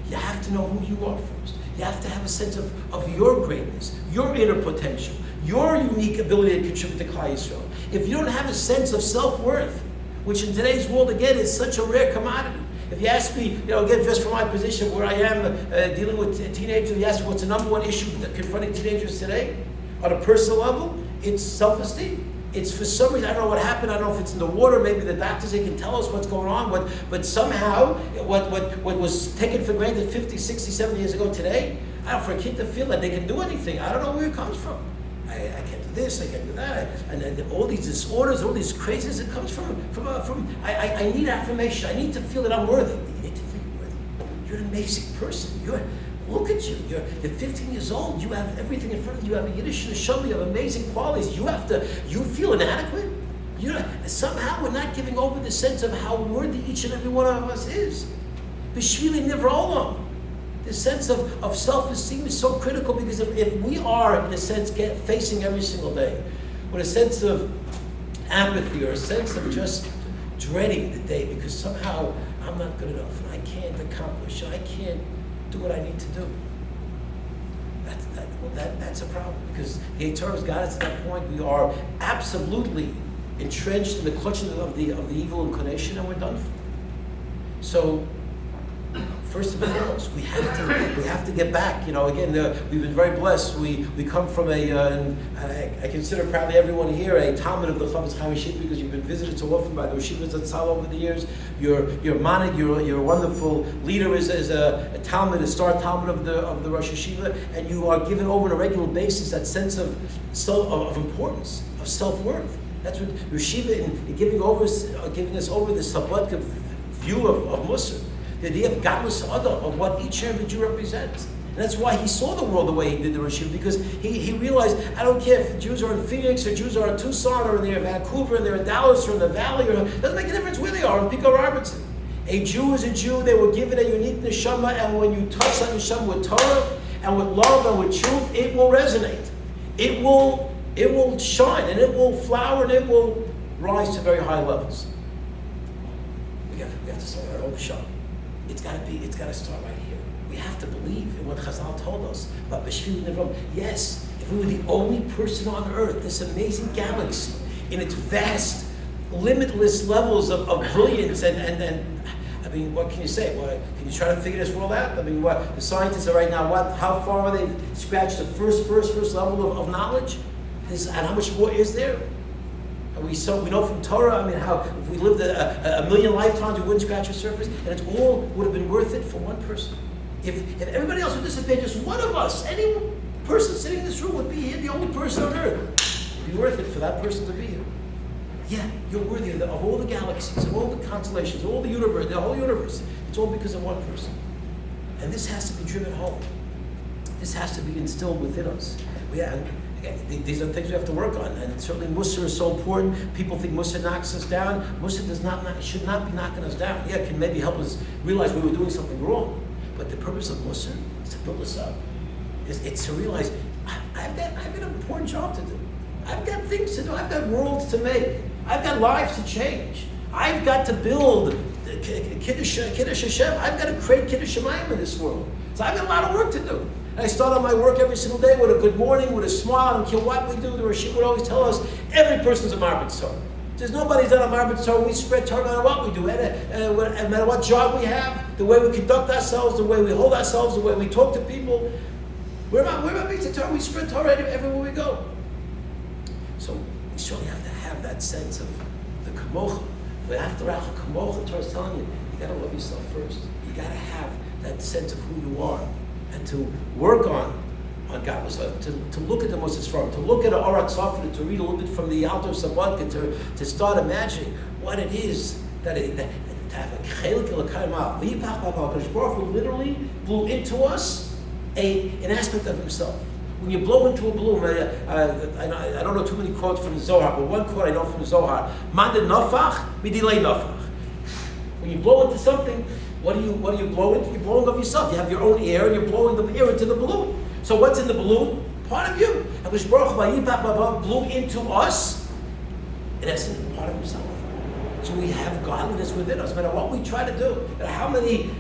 You have to know who you are first. You have to have a sense of your greatness, your inner potential, your unique ability to contribute to Klal Yisrael. If you don't have a sense of self-worth, which in today's world, again, is such a rare commodity. If you ask me, again, just from my position where I am dealing with teenagers, you ask me what's the number one issue confronting teenagers today? On a personal level, it's self-esteem. It's for some reason, I don't know what happened, I don't know if it's in the water, maybe the doctors, they can tell us what's going on, but somehow, what was taken for granted 50, 60, 70 years ago today, for a kid to feel that they can do anything, I don't know where it comes from. I can't do this, I can't do that, and all these disorders, all these craziness, it comes from I need affirmation, I need to feel that I'm worthy. You need to feel you're worthy. You're an amazing person. Look at you. You're 15 years old. You have everything in front of you. You have a Yiddish neshama. You have amazing qualities. You feel inadequate. Somehow we're not giving over the sense of how worthy each and every one of us is. B'shvili nivrolam. The sense of self-esteem is so critical because if we are, in a sense, facing every single day with a sense of apathy or a sense of just dreading the day because somehow I'm not good enough and I can't accomplish and I can't do what I need to do. That's a problem because the Torah has got us to that point. We are absolutely entrenched in the clutch of the evil inclination, and we're done for. So, first and foremost, we have to get back. Again, we've been very blessed. We come from I consider probably everyone here a Talmud of the Chavetz Chaim Yeshiva because you've been visited so often by the Yeshivas at Tzal over the years. Your manig, your wonderful leader is a Talmud, a star Talmud of the Rosh Yeshiva, and you are given over on a regular basis that sense of importance, of self-worth. That's what Yeshiva in giving us over this Sabbatka view of Musar. The idea of godless Adam, of what each and every Jew represents. And that's why he saw the world the way he did the Yeshiva, because he realized, I don't care if the Jews are in Phoenix, or Jews are in Tucson, or they're in Vancouver, and they're in Dallas, or in the Valley, it doesn't make a difference where they are, in Pico Robertson. A Jew is a Jew, they were given a unique neshama, and when you touch that neshama with Torah, and with love, and with truth, it will resonate. It will shine, and it will flower, and it will rise to very high levels. We have to start our own shop. It's got to start right here. We have to believe in what Chazal told us about B'shvili Nivram. Yes, if we were the only person on earth, this amazing galaxy, in its vast limitless levels of brilliance and I mean, what can you say? Can you try to figure this world out? I mean, what the scientists are right now, how far are they scratched the first level of knowledge? And how much more is there? And we know from Torah, I mean, how if we lived a million lifetimes, we wouldn't scratch the surface, and it all would have been worth it for one person. If everybody else would dissipate, just one of us, any person sitting in this room would be here, the only person on earth. It would be worth it for that person to be here. Yeah, you're worthy of all the galaxies, of all the constellations, all the universe, the whole universe. It's all because of one person. And this has to be driven home. This has to be instilled within us. These are things we have to work on, and certainly Mussar is so important. People think Mussar knocks us down. Mussar should not be knocking us down. Yeah, it can maybe help us realize we were doing something wrong. But the purpose of Mussar is to build us up. It's to realize, I've got an important job to do. I've got things to do. I've got worlds to make. I've got lives to change. I've got to build Kiddush Hashem. I've got to create Kiddush Shemayim in this world. So I've got a lot of work to do. And I start on my work every single day with a good morning, with a smile. I don't care what we do. The Rosh would always tell us, every person's a marbet Torah. There's nobody's not a marbet Torah. We spread Torah no matter what we do. No matter what job we have, the way we conduct ourselves, the way we hold ourselves, the way we talk to people. We're about Mitzvah Torah. We spread Torah everywhere we go. So we surely have to have that sense of the kamocha. After Racha kamocha, the Torah is telling you, you got to love yourself first. You got to have that sense of who you are, and to work on godless, to look at the Moses Farm, to look at Orat Safra, to read a little bit from the Alto Sabbatka, to start imagining what it is that to have a chelik l'kayma. V'yipach Baruch Hu literally blew into us an aspect of himself. When you blow into a balloon, I don't know too many quotes from the Zohar, but one quote I know from the Zohar: "Man de nafach, midilei nafach." When you blow into something, what do you blow into? You're blowing of yourself. You have your own air, and you're blowing the air into the balloon. So what's in the balloon? Part of you. And Baruch Hu blew into us, in essence, part of himself. So we have godliness within us. No matter what we try to do, no matter how many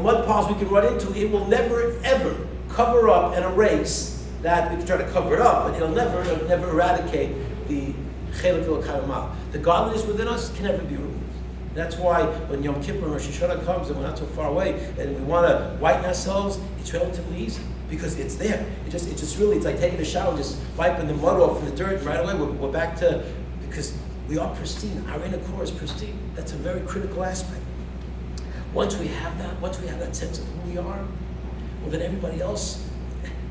mud piles we can run into, it will never ever cover up and erase that. We can try to cover it up, but it'll never eradicate the chelik l'kayma. The godliness within us can never be removed. That's why when Yom Kippur and Rosh Hashanah comes and we're not so far away and we want to whiten ourselves, it's relatively easy because it's there. It's like taking a shower, just wiping the mud off and the dirt, and right away we're back to, because we are pristine. Our inner core is pristine. That's a very critical aspect. Once we have that sense of who we are, well, then everybody else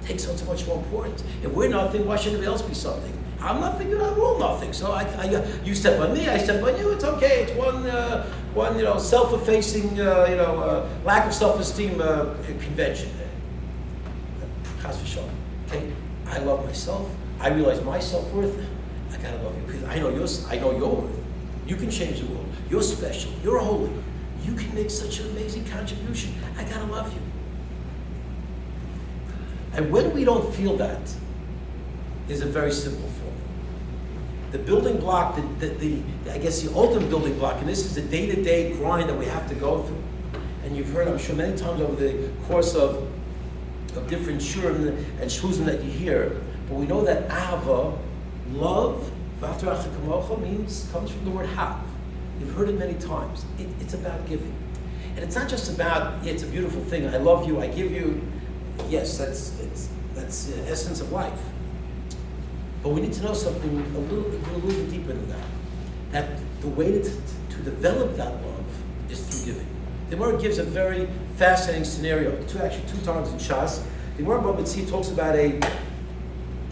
takes on so much more importance. If we're nothing, why should anybody else be something? I'm nothing, you're not, we're all nothing. So you step on me, I step on you. It's okay. It's one self-effacing, lack of self-esteem convention. Chas v'shalom. Okay, I love myself. I realize my self-worth. I gotta love you because I know your worth. You can change the world. You're special. You're holy. You can make such an amazing contribution. I gotta love you. And when we don't feel that, is a very simple formula. The building block, I guess the ultimate building block, and this is the day-to-day grind that we have to go through. And you've heard, I'm sure, many times over the course of different shurim and shuzim that you hear, but we know that ahava, love, v'after acha comes from the word hav. You've heard it many times. It's about giving. And it's not just about, it's a beautiful thing, I love you, I give you. Yes, that's the essence of life. But we need to know something a little bit deeper than that. That the way to develop that love is through giving. The Gemara gives a very fascinating scenario. Two times in Shas. The Gemara B'Mitzvah talks about and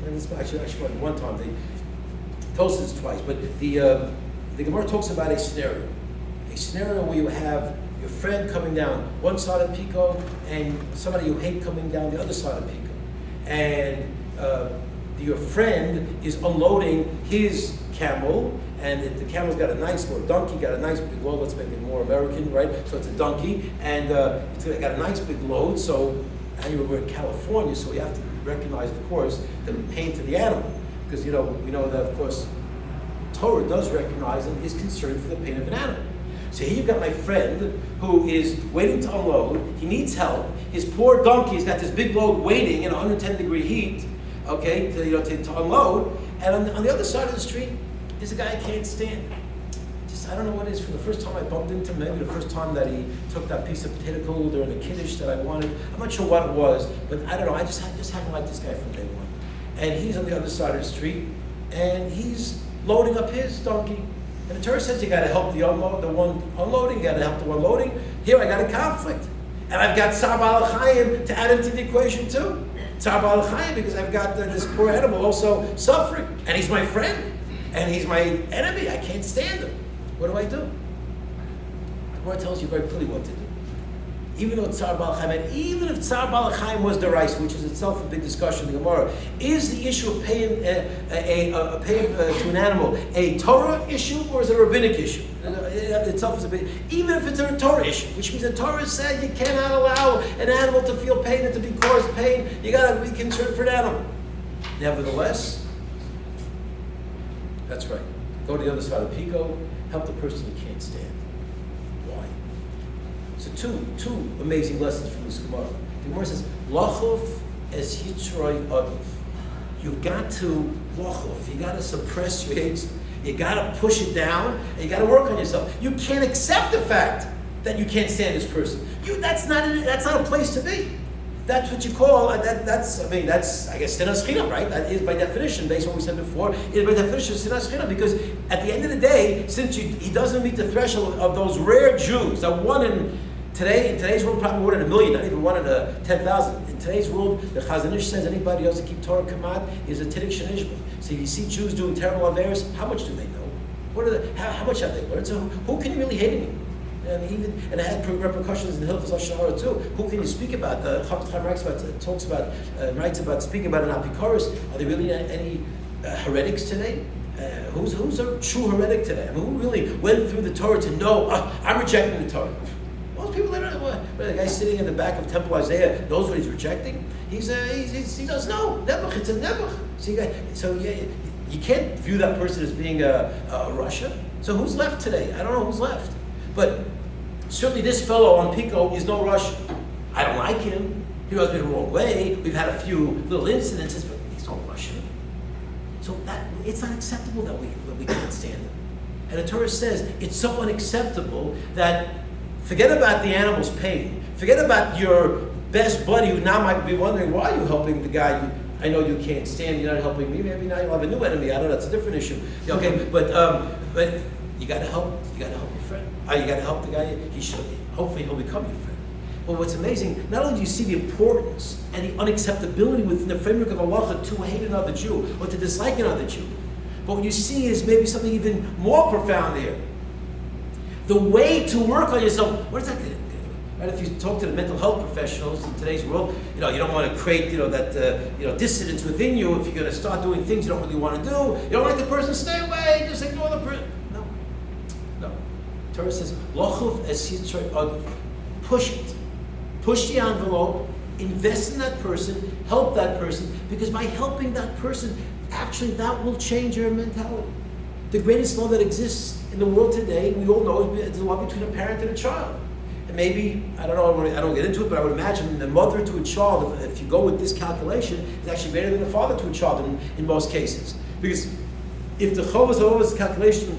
this actually one time. They told us twice, but the Gemara talks about a scenario where you have your friend coming down one side of Pico and somebody you hate coming down the other side of Pico. And your friend is unloading his camel, and the camel's got a nice, or donkey got a nice big load. Let's make it more American, right? So it's a donkey, and it's got a nice big load. So now we're in California, so we have to recognize, of course, the pain to the animal, because we know that, of course, Torah does recognize and is concerned for the pain of an animal. So here you've got my friend who is waiting to unload. He needs help. His poor donkey's got this big load waiting in 110-degree heat, okay, to unload. And on the other side of the street, He's a guy I can't stand. I don't know what it is. From the first time I bumped into him, maybe the first time that he took that piece of potato cold during the kiddush that I wanted. I'm not sure what it was, but I don't know. I just haven't liked this guy from day one. And he's on the other side of the street, and he's loading up his donkey. And the Torah says you got to help the one unloading, you got to help the one loading. Here I got a conflict, and I've got Tzar Ba'al Chayim to add into the equation too. Tzar Ba'al Chayim, because I've got this poor animal also suffering, and he's my friend, and he's my enemy. I can't stand him. What do? The Gemara tells you very clearly what to do. Even though Tzar Ba'al Chaim, and even if Tzar Ba'al Chaim was deraisa, which is itself a big discussion in the Gemara, is the issue of paying to an animal a Torah issue or is it a rabbinic issue? Itself is a big. Even if it's a Torah issue, which means the Torah said you cannot allow an animal to feel pain and to be caused pain, you got to be concerned for an animal. Nevertheless, that's right. Go to the other side of Pico. Help the person you can't stand. Why? So two amazing lessons from this Gemara. The Gemara says, Lachov es hitzroi adif. You've got to lachov. You got to suppress your hate. You got to push it down, and you got to work on yourself. You can't accept the fact that you can't stand this person. That's not a place to be. That's what you call that's I guess sinas chinam, right? That is by definition, based on what we said before, is by definition sinas chinam, because at the end of the day, since he doesn't meet the threshold of those rare Jews that in today's world probably more than 1 million, not even 1 in 10,000. In today's world, the Chazon Ish says anybody who doesn't keep Torah Kamat is a Tiddik Shenishma. So if you see Jews doing terrible affairs, how much do they know? How much have they learned? So who can you really hate anymore? And it had repercussions in the Hilchos Hashahara too. Who can you speak about? The Chafetz Chaim writes about speaking about an apikoros. Are there really any heretics today? Who's a true heretic today? I mean, who really went through the Torah to know I'm rejecting the Torah? Most people, they don't know. The guy sitting in the back of Temple Isaiah knows what he's rejecting. He doesn't know. Nebuch, it's a Nebuch. So you can't view that person as being a Russia. So who's left today? I don't know who's left. But certainly this fellow on Pico is no Russian. I don't like him. He rubs me the wrong way. We've had a few little incidences, but he's no Russian. So it's not acceptable that we can't stand him. And the Torah says it's so unacceptable that forget about the animal's pain. Forget about your best buddy who now might be wondering, why are you helping the guy I know you can't stand, you're not helping me, maybe now you'll have a new enemy. I don't know, that's a different issue. Okay, but you gotta help your friend. You gotta help the guy, hopefully he'll become your friend. Well, what's amazing, not only do you see the importance and the unacceptability within the framework of Allah to hate another Jew or to dislike another Jew, but what you see is maybe something even more profound there. The way to work on yourself, what is that? Right? If you talk to the mental health professionals in today's world, you don't want to create, that dissidence within you. If you're going to start doing things you don't really want to do, you don't like the person, stay away, just ignore the person. No. Torah says, "Lochuv es yitzrei adif." Push it. Push the envelope. Invest in that person. Help that person, because by helping that person, actually, that will change your mentality. The greatest love that exists in the world today, we all know, is the love between a parent and a child. And maybe, I don't get into it, but I would imagine the mother to a child, if you go with this calculation, is actually greater than the father to a child in most cases. Because if the Chovos calculation,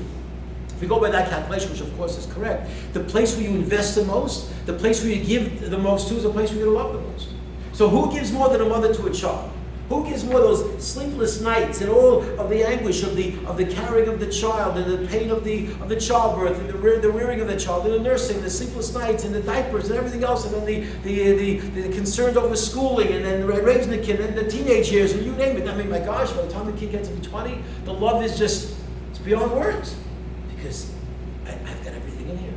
if we go by that calculation, which of course is correct, the place where you invest the most, the place where you give the most to, is the place where you love the most. So who gives more than a mother to a child? Who gives more those sleepless nights and all of the anguish of the carrying of the child and the pain of the childbirth and the rearing of the child and the nursing, the sleepless nights and the diapers and everything else, and then the concerns over schooling and then raising the kid and the teenage years and you name it. I mean, my gosh, by the time the kid gets to be 20, the love is it's beyond words, because I've got everything in here.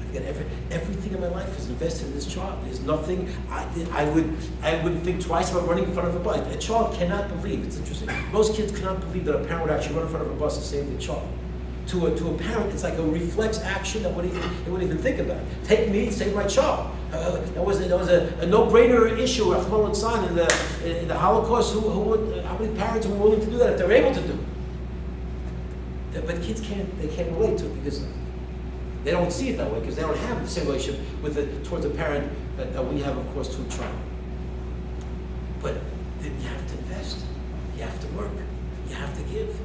I've got everything in my life is invested in this child. There's nothing I wouldn't think twice about running in front of a bus. A child cannot believe. It's interesting. Most kids cannot believe that a parent would actually run in front of a bus to save their child. To a parent, it's like a reflex action that they wouldn't even think about. Take me, save my child. That was a no-brainer issue. In the Holocaust, how many parents were willing to do that if they were able to do it? But kids can't relate to it because they don't see it that way, because they don't have the same relationship towards a parent that we have, of course, to a child. But then you have to invest. You have to work. You have to give.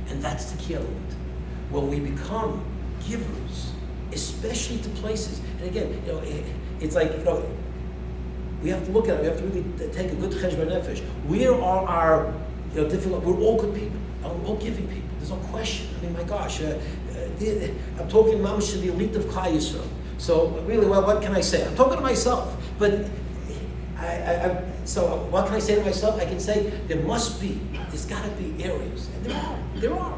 And that's the key element. When we become givers, especially to places, and again, it's like, we have to look at it, we have to really take a good cheshbon nefesh. Where are our, difficult, we're all good people, and we're all giving people, there's no question. I mean, my gosh, I'm talking mamash to the elite of Klal Yisrael. So really, well, what can I say? I'm talking to myself, but so what can I say to myself? I can say there's got to be areas, and there are.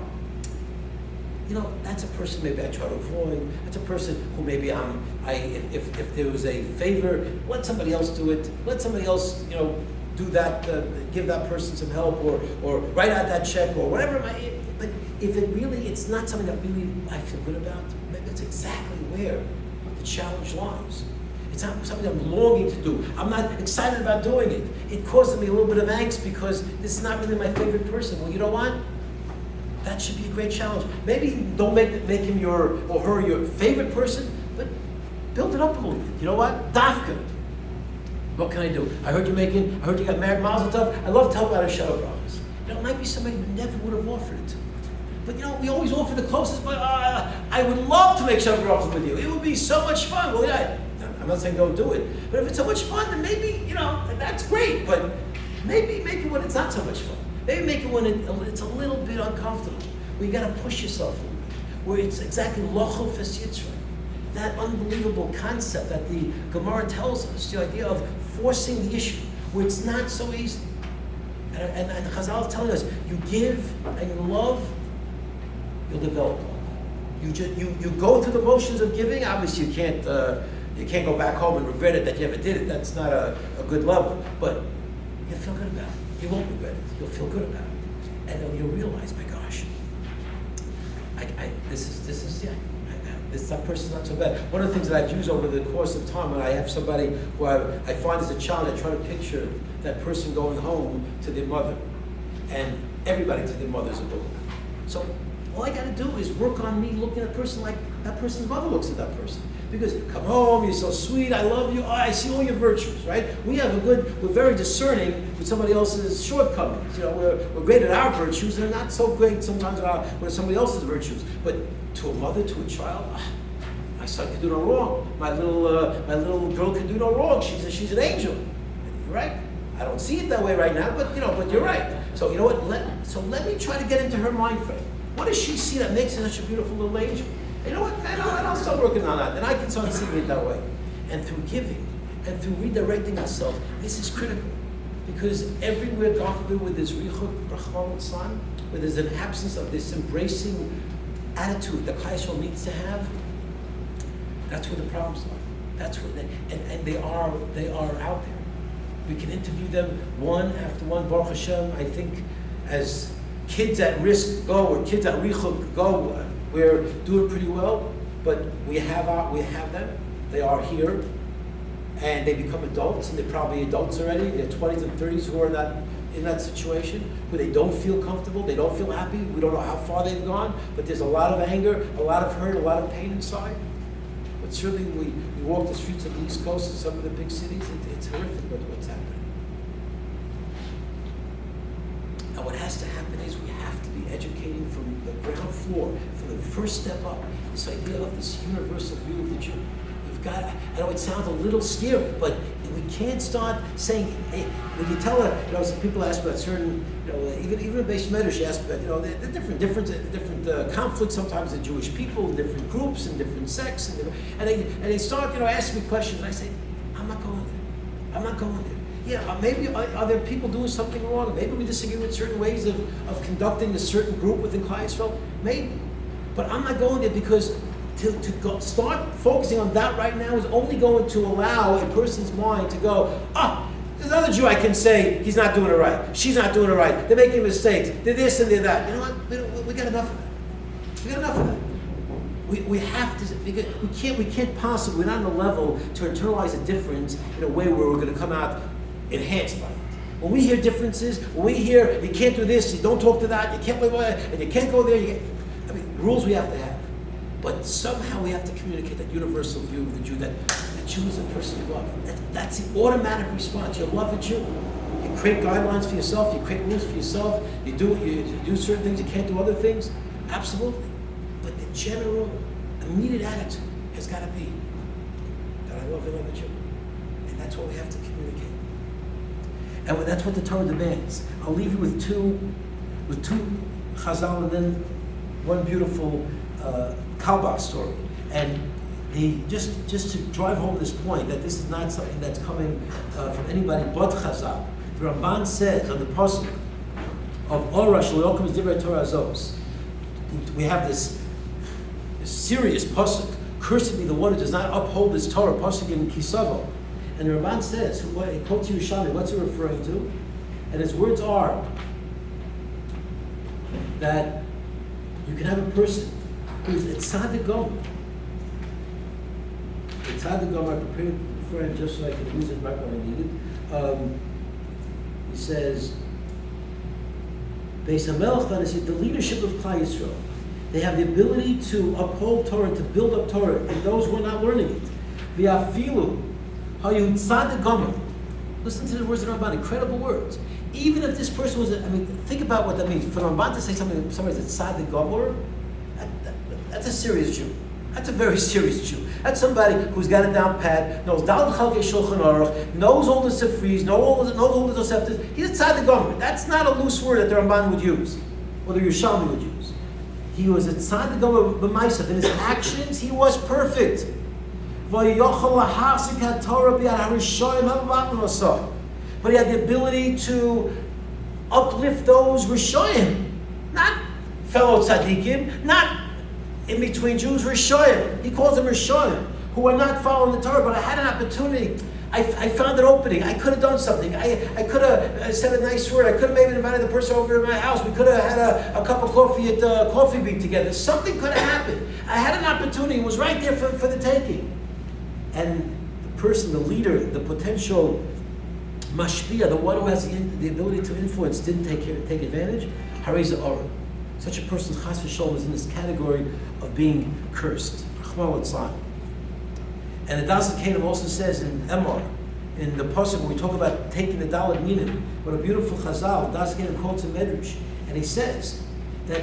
That's a person maybe I try to avoid. That's a person who maybe if there was a favor, let somebody else do it. Let somebody else, do that, give that person some help, or write out that check, or whatever it might be. But if it's not something that really I feel good about, maybe that's exactly where the challenge lies. It's not something I'm longing to do. I'm not excited about doing it. It causes me a little bit of angst because this is not really my favorite person. Well, you know what? That should be a great challenge. Maybe don't make him or her your favorite person, but build it up a little bit. You know what? Dafka. What can I do? I heard you got married, Mazel Tov. I love to help out a shadow brothers. It might be somebody you never would have offered it to. But we always offer the closest, but I would love to make shadow brothers with you. It would be so much fun. Well, I'm not saying don't do it, but if it's so much fun, then maybe, that's great. But maybe when it's not so much fun. Maybe make it when it's a little bit uncomfortable. Where you got to push yourself a little bit. Where it's exactly lochel fes yitzra. That unbelievable concept that the Gemara tells us, the idea of forcing the issue, where it's not so easy. And Chazal is telling us, you give and you love, you'll develop love. You go through the motions of giving. Obviously, you can't go back home and regret it that you ever did it. That's not a good level. But you feel good about it. You won't regret it. You'll feel good about it, and then you'll realize, my gosh, that person's not so bad. One of the things that I've used over the course of time, when I have somebody who I find as a challenge, I try to picture that person going home to their mother, and everybody to their mother's a book. So all I got to do is work on me looking at a person like that person's mother looks at that person. Because come home, you're so sweet, I love you, I see all your virtues, right? We're very discerning with somebody else's shortcomings. We're great at our virtues, and not so great sometimes with somebody else's virtues. But to a mother, to a child, my son can do no wrong. My little girl can do no wrong. She's an angel, right? I don't see it that way right now, but you're right. So you know what? Let me try to get into her mind frame. What does she see that makes her such a beautiful little angel? You know what? And I'll start working on that. And I can start seeing it that way. And through giving and through redirecting ourselves, this is critical. Because everywhere, God forbid, where there's richut, rachman son, where there's an absence of this embracing attitude that Klal Yisrael needs to have, that's where the problems lie. That's where they are out there. We can interview them one after one. Baruch Hashem, I think as kids at risk go, or kids at richut go, we're doing pretty well, but we have them. They are here, and they become adults, and they're probably adults already in their 20s and 30s who are in that situation, where they don't feel comfortable, they don't feel happy. We don't know how far they've gone, but there's a lot of anger, a lot of hurt, a lot of pain inside. But certainly, we walk the streets of the East Coast and some of the big cities. It's horrific what's happening. And what has to happen is we have to be educating from the ground floor, from the first step up, this idea of this universal view of the Jew. We've got, I know it sounds a little scary, but we can't start saying, hey, when you tell her, some people ask about certain, even in Beis Medrash, you ask about, the different conflicts sometimes in Jewish people, in different groups, in different sects, and they start, asking me questions, and I say, I'm not going there. Yeah, maybe are there people doing something wrong? Maybe we disagree with certain ways of conducting a certain group within Klal Yisrael. Maybe, but I'm not going there because start focusing on that right now is only going to allow a person's mind to go, there's another Jew I can say he's not doing it right. She's not doing it right. They're making mistakes. They're this and they're that. You know what? We got enough of that. We have to, because we can't possibly, we're not on a level to internalize a difference in a way where we're going to come out enhanced by it. When we hear differences, when we hear you can't do this, you don't talk to that, you can't live and you can't go there, rules we have to have. But somehow we have to communicate that universal view of the Jew, that the Jew is a person you love. That's the automatic response. You love a Jew. You You create guidelines for yourself, you create rules for yourself, you do certain things, you can't do other things. Absolutely. But the general, immediate attitude has got to be that I love another Jew. And that's what we have to communicate. And that's what the Torah demands. I'll leave you with two Chazal and then one beautiful Kalbach story. And just to drive home this point, that this is not something that's coming from anybody but Chazal. The Ramban says on the pasuk of Orash Loyokim is Divrei Torah Azos. We have this serious pasuk. Cursed be the one who does not uphold this Torah. Pasuk in Kisavo. And the Ramban says, he quotes Yerushalmi, what's he referring to? And his words are that you can have a person who's a tzaddik gomer. A tzaddik gomer, I prepared for him just so I could use it right when I need it. He says, Beis HaMelech, the leadership of Klal Yisrael, they have the ability to uphold Torah and to build up Torah, and those who are not learning it. V'afilu hayu tzaddik gomer. Listen to the words of the Ramban, incredible words. Even if this person was, think about what that means. For the Ramban to say somebody's a tzaddik gomer, that's a serious Jew. That's a very serious Jew. That's somebody who's got it down pat, knows Daled Chalkei Shulchan Aruch, knows all the Sifris, knows all the Toseftas. He's a tzaddik gomer. That's not a loose word that the Ramban would use, or the Yerushalmi would use. He was a tzaddik gomer b'maisav. In his actions, he was perfect. But he had the ability to uplift those Rishoyim, not fellow tzaddikim, not in between Jews, Rishoyim. He calls them Rishoyim, who are not following the Torah. But I had an opportunity. I found an opening. I could have done something. I could have said a nice word. I could have maybe invited the person over to my house. We could have had a cup of coffee at the coffee bean together. Something could have happened. I had an opportunity. It was right there for the taking. And the person, the leader, the potential mashpia, the one who has the ability to influence, didn't take advantage. Hareza Ora. Such a person, chas v'sholom, is in this category of being cursed. Rachmana litzlan. And the Das Kenim also says in Emor, in the pasuk when we talk about taking the Dalet Minim, what a beautiful chazal. Das Kenim quotes a medrash, and he says that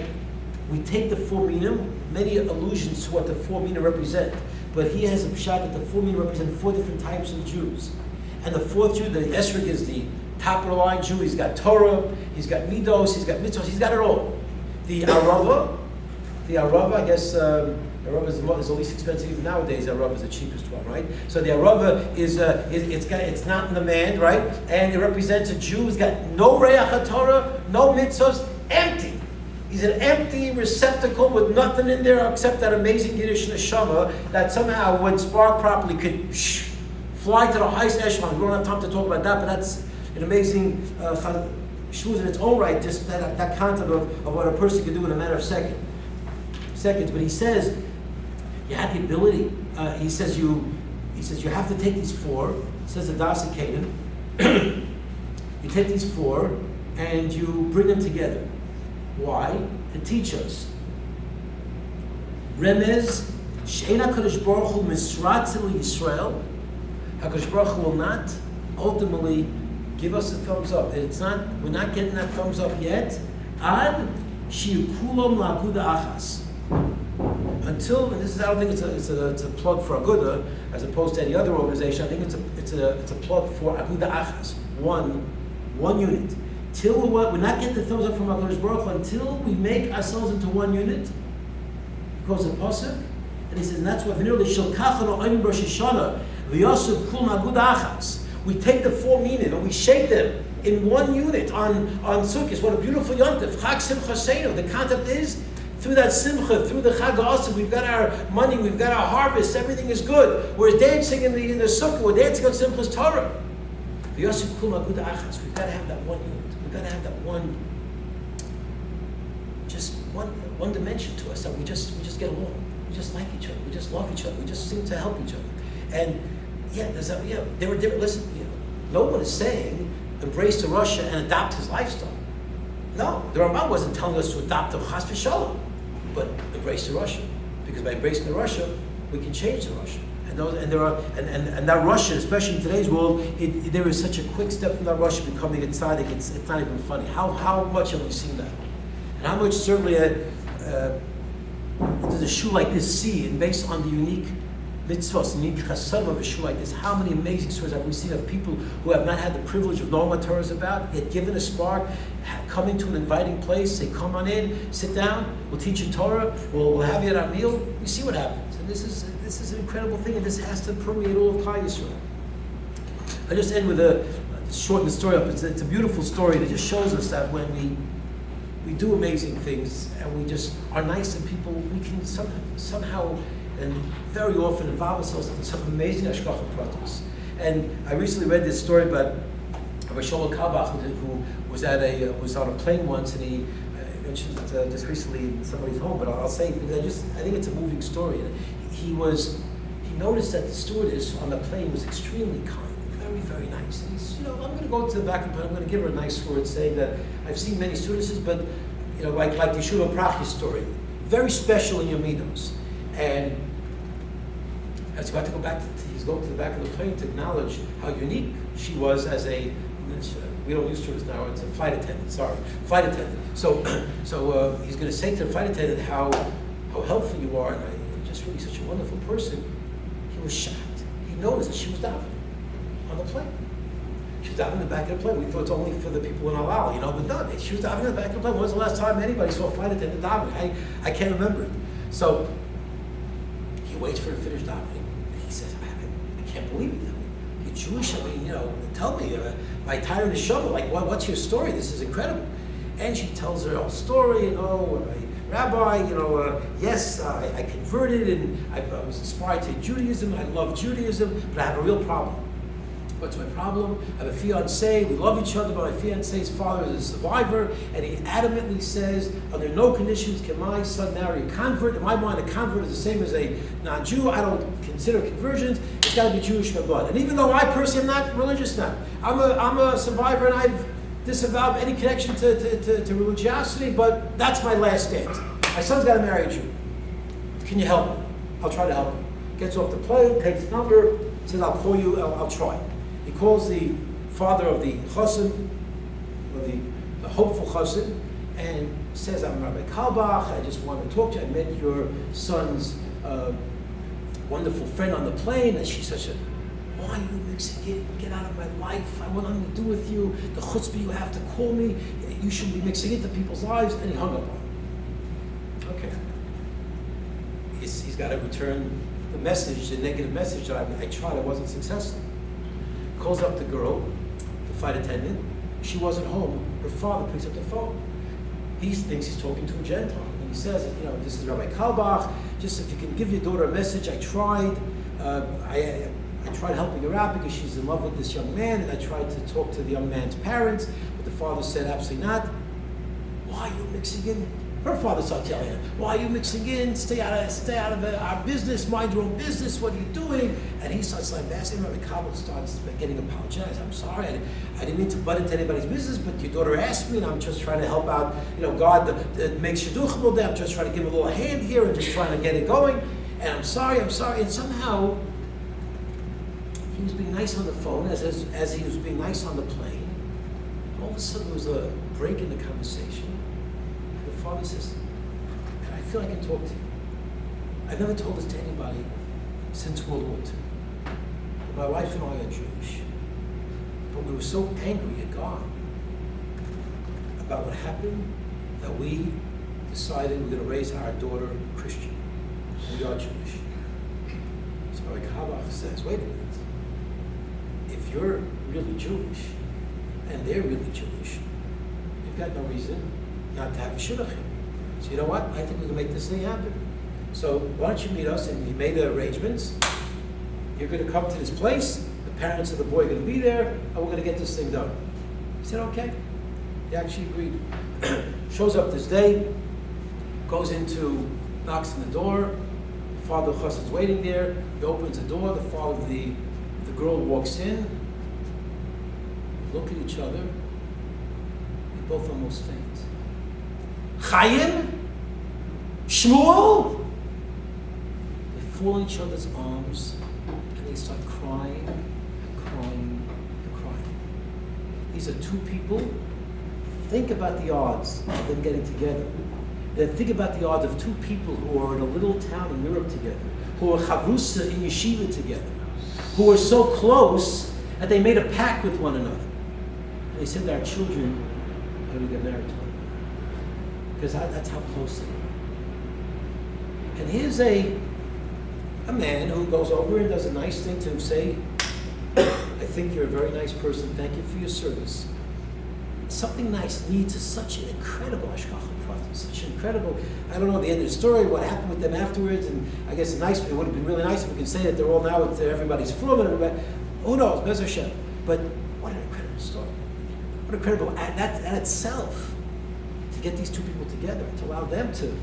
we take the four minim, many allusions to what the four minim represent. But he has a pshat that the four minim represent four different types of Jews. And the fourth Jew, the Esrig, is the top of the line Jew. He's got Torah, he's got Midos, he's got Mitzvot, he's got it all. The Arava, I guess Arava is the least expensive. Even nowadays, Arava is the cheapest one, right? So the Arava it's not in the man, right? And it represents a Jew who's got no Reach HaTorah, no Mitzvos, empty. He's an empty receptacle with nothing in there except that amazing Yiddish neshama that somehow, when sparked properly, could fly to the highest echelon. We don't have time to talk about that, but that's an amazing shuz in its own right, just that concept of what a person can do in a matter of seconds. But he says, you have the ability. He says you have to take these four. He says the Das Kenim. You take these four and you bring them together. Why? To teach us. Remez, She'en HaKadosh Baruch Hu Misratzil Yisrael. HaKadosh Baruch Hu will not ultimately give us a thumbs up. We're not getting that thumbs up yet. Ad Shi'ukulom La'aguda Achas. Until, and this is, I don't think it's a plug for Aguda, as opposed to any other organization. I think it's a plug for Aguda Achas, one unit. Till we're not getting the thumbs up from HaKadosh Baruch Hu until we make ourselves into one unit. He calls it pasuk, and he says, and that's why we take the four minim and we shake them in one unit on Sukkot. What a beautiful yontif. Chag Simcha Seinu. The concept is, through that simcha, through the Chag HaAsif, we've got our money, we've got our harvest, everything is good. We're dancing in the Sukkah, we're dancing on Simcha's Torah. We've got to have that one unit. We've got to have that one dimension to us that we just get along. We just like each other. We just love each other. We just seem to help each other. And they were different. Listen, no one is saying embrace to Russia and adopt his lifestyle. No, the Ramban wasn't telling us to adopt the chas v'shalom, but embrace to Russia, because by embracing the Russia, we can change the Russia. And that Russia, especially in today's world, there is such a quick step from that Russia becoming a tzaddik. It's not even funny. How much have we seen that? And how much certainly does a shul like this see? And based on the unique mitzvahs, the unique chasadim of a shul like this, how many amazing stories have we seen of people who have not had the privilege of knowing what Torah is about, yet given a spark, come into an inviting place, say, come on in, sit down, we'll teach you Torah, we'll have you at our meal. We see what happens. And this is an incredible thing, and this has to permeate all of Klal Yisrael. I just end with shorten the story up. It's a beautiful story that just shows us that when we do amazing things and we just are nice to people, we can somehow and very often involve ourselves in some amazing hashgacha pratis. And I recently read this story about Rabbi Kalbach, who was on a plane once, and he mentioned it just recently in somebody's home. But I'll say because I think it's a moving story. He noticed that the stewardess on the plane was extremely kind, very, very nice. And he said, I'm going to go to the back of the plane. I'm going to give her a nice word, saying that I've seen many stewardesses, but like the Yeshua Prachi story, very special in your midos. And as he's about to go back, he's going to the back of the plane to acknowledge how unique she was as we don't use stewardess now, it's a flight attendant, flight attendant. So he's going to say to the flight attendant how helpful you are, and you're just really such a wonderful person. He was shocked. He noticed that she was davening on the plane. She was davening in the back of the plane. We thought it's only for the people in Al, but no, she was davening in the back of the plane. When was the last time anybody saw a flight attendant davening? I can't remember it. So he waits for her to finish davening. He says, I can't believe it. You're Jewish? Tell me, my tyrant is shovel. Like, what's your story? This is incredible. And she tells her whole story, Rabbi, yes, I converted and I was inspired to Judaism. I love Judaism, but I have a real problem. What's my problem? I have a fiance. We love each other, but my fiance's father is a survivor, and he adamantly says, under no conditions can my son marry a convert. In my mind, a convert is the same as a non-Jew. I don't consider conversions. It's got to be Jewish by blood. And even though I personally am not religious now, I'm a survivor, and I've disavowed any connection to religiosity, but that's my last stand. My son's got to marry a Jew. Can you help me? I'll try to help him. Gets off the plane, takes the number, says, I'll call you, I'll try. He calls the father of the chassid, or the hopeful chassid, and says, I'm Rabbi Kalbach, I just want to talk to you. I met your son's wonderful friend on the plane, and she's such a, why are you mixing it? Get out of my life. I want nothing to do with you. The chutzpah you have to call me. You shouldn't be mixing into people's lives. And he hung up on her. Okay. He's got to return the message, the negative message that I tried, I wasn't successful. Calls up the girl, the flight attendant. She wasn't home. Her father picks up the phone. He thinks he's talking to a Gentile. And he says, this is Rabbi Kalbach. Just if you can give your daughter a message, I tried. I tried helping her out because she's in love with this young man, and I tried to talk to the young man's parents, but the father said absolutely not. Why are you mixing in? Her father starts yelling at her. Why are you mixing in? Stay out of our business. Mind your own business. What are you doing? And he starts lambasting. Rabbi Kabbalah starts getting apologized. I'm sorry. I didn't mean to butt into anybody's business, but your daughter asked me, and I'm just trying to help out. God makes shidduchim all day. I'm just trying to give a little hand here and just trying to get it going. And I'm sorry. And somehow he was being nice on the phone as he was being nice on the plane. All of a sudden there was a break in the conversation. The father says, I feel I can talk to you. I've never told this to anybody since World War II. My wife and I are Jewish. But we were so angry at God about what happened that we decided we're going to raise our daughter Christian. We are Jewish. So Rabbi Kabach says, wait a minute. If you're really Jewish and they're really Jewish, you've got no reason not to have a shidduchim. So you know what? I think we can make this thing happen. So why don't you meet us? And he made the arrangements. You're going to come to this place. The parents of the boy are going to be there, and we're going to get this thing done. He said, okay. He actually agreed. Shows up this day, knocks on the door. The father of the chassid's waiting there. He opens the door. The father of the girl walks in. Look at each other. They both almost faint. Chaim, Shmuel, they fall in each other's arms start crying and crying and crying. These are two people. Think about the odds of them getting together. Then think about the odds of two people who are in a little town in Europe together, who are chavrusa in yeshiva together, who are so close that they made a pact with one another. And they said that our children are going to get married to one another. Because that's how close they were. And here's a man who goes over and does a nice thing to say, I think you're a very nice person, thank you for your service. Something nice leads to such an incredible hashgacha pratis, such an incredible, I don't know the end of the story, what happened with them afterwards, and I guess it would have been really nice if we could say that they're all now with everybody's from and everybody, who knows, Bez Hashem. But what an incredible story. What incredible, that itself, to get these two people together, to allow them to.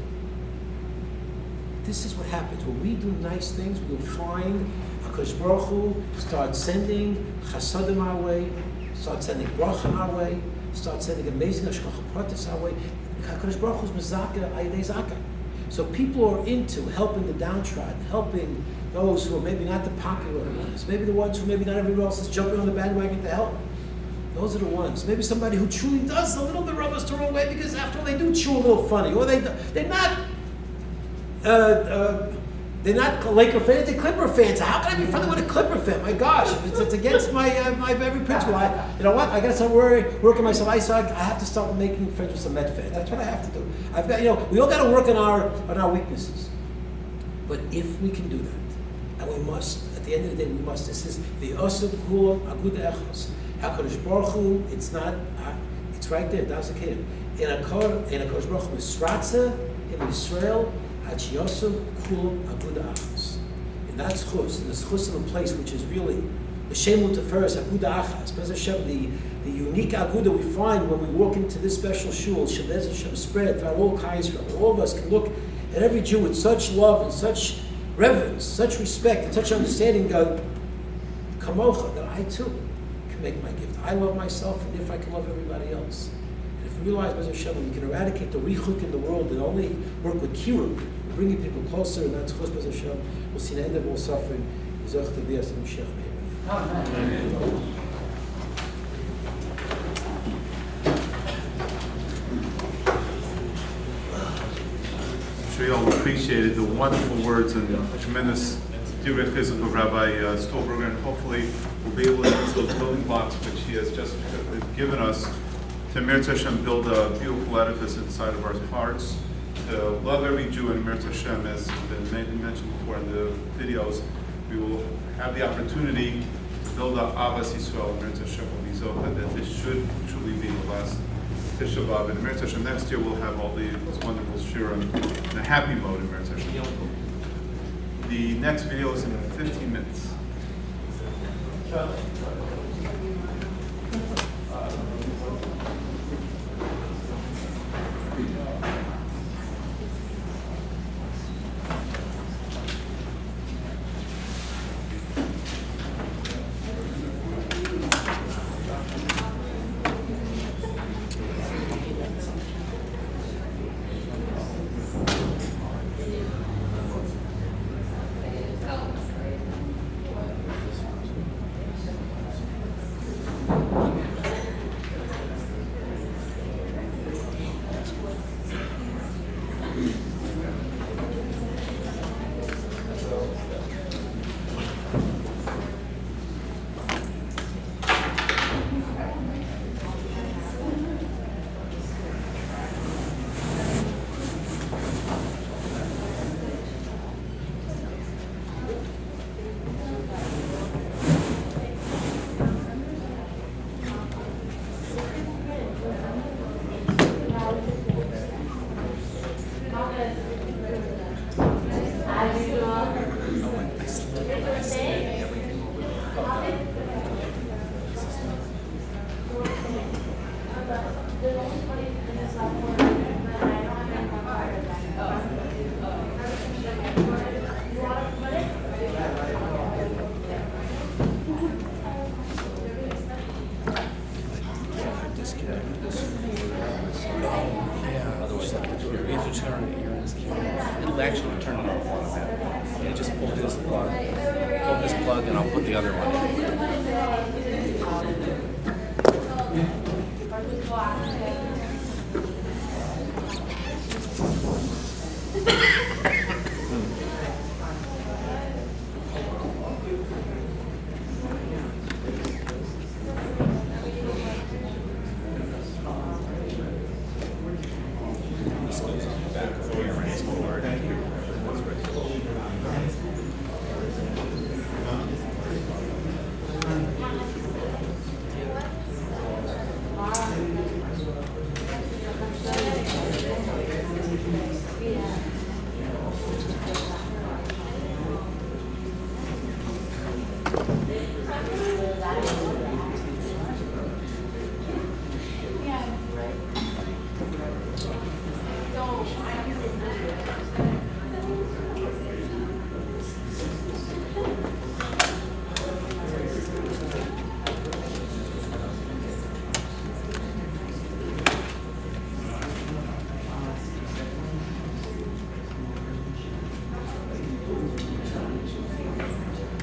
This is what happens. When we do nice things, we will find HaKadosh Baruch Hu start sending chasadim our way, start sending bracha our way, start sending amazing hashgacha pratis our way. HaKadosh Baruch Hu is mezaka ayidei zaka. So people are into helping the downtrodden, helping those who are maybe not the popular ones, maybe the ones who maybe not everybody else is jumping on the bandwagon to help. Those are the ones. Maybe somebody who truly does a little bit rub us the wrong way because after all they do chew a little funny, or they're not Laker fans, they're Clipper fans. How can I be friendly with a Clipper fan? My gosh, it's against my every principle. You know what? I got to start working myself. I have to start making friends with some Met fans. That's what I have to do. I've got, we all got to work on our weaknesses. But if we can do that, and we must, at the end of the day, we must. This is the Osam Kula Aguda Echos. HaKadosh Baruch Hu, it's not. It's right there. That's the kid. In a HaKadosh Baruch Hu Misratza in Israel. And that's chus, and there's chus in a place which is really the Shemut Teferes Aguda Achas. Bez Hashem, the unique Aguda we find when we walk into this special shul, Shabez Hashem spread throughout all Israel. All of us can look at every Jew with such love and such reverence, such respect, and such understanding. Go, Kamocha, that I too can make my gift. I love myself, and if I can love everybody else. If we realize, Bez Hashem, we can eradicate the richuk in the world and only work with kirub, bringing people closer, and that's chus, Bez Hashem. We'll see the end of all suffering. Amen. I'm sure you all appreciated the wonderful words and tremendous direct chizuk of Rabbi Stulberger, and hopefully we'll be able to use those building blocks which he has just given us to Mirz Hashem build a beautiful edifice inside of our hearts, to love every Jew in Mirz Hashem, as been mentioned before in the videos. We will have the opportunity to build up Abbas Yisrael in Mirz Hashem that this should truly be the last Tisha B'Av. And Mirz Hashem next year we'll have all these wonderful shira in a happy mode in Mirz Hashem. The next video is in 15 minutes. Otherwise, I have to do a research. this key. It'll actually turn it off automatically. You just pull this plug, and I'll put the other one in.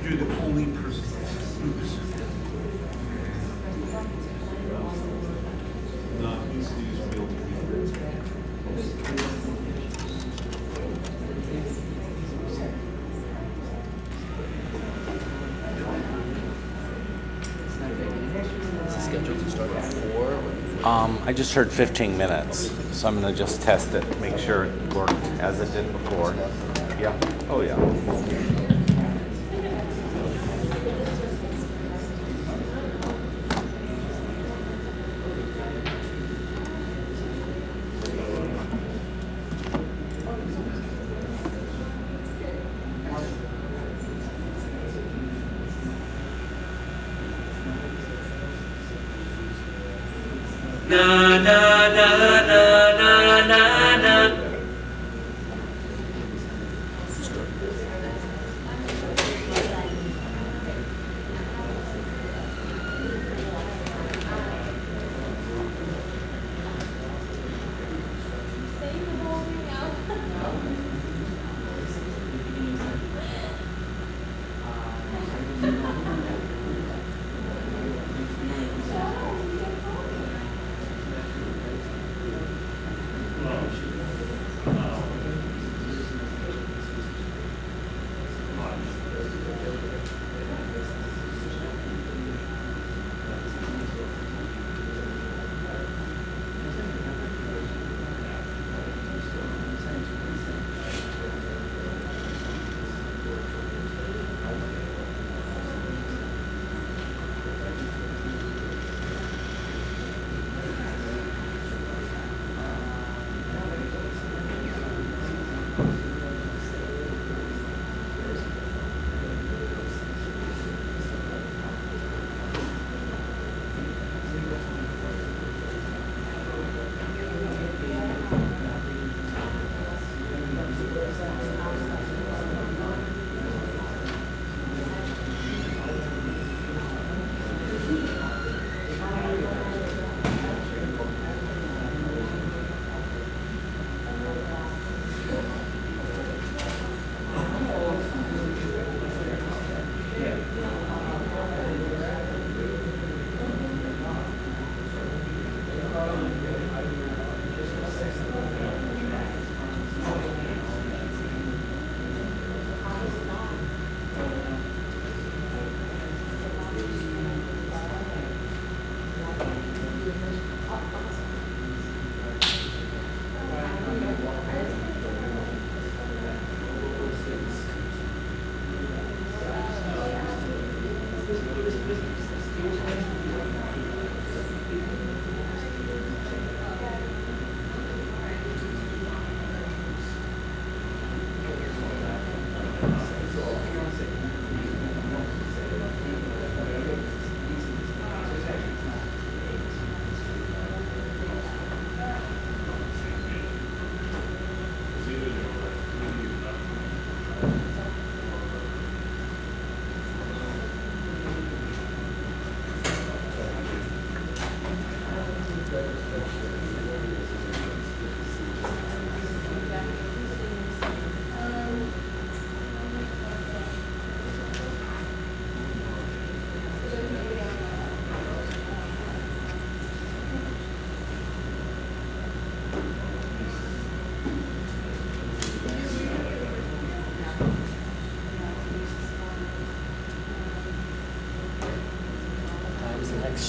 You're the only person. Oops. No, he needs to use real people. Scheduled to start at 4. I just heard 15 minutes, so I'm gonna just test it, make sure it worked as it did before. Yeah. Oh yeah. Na na na na na na na.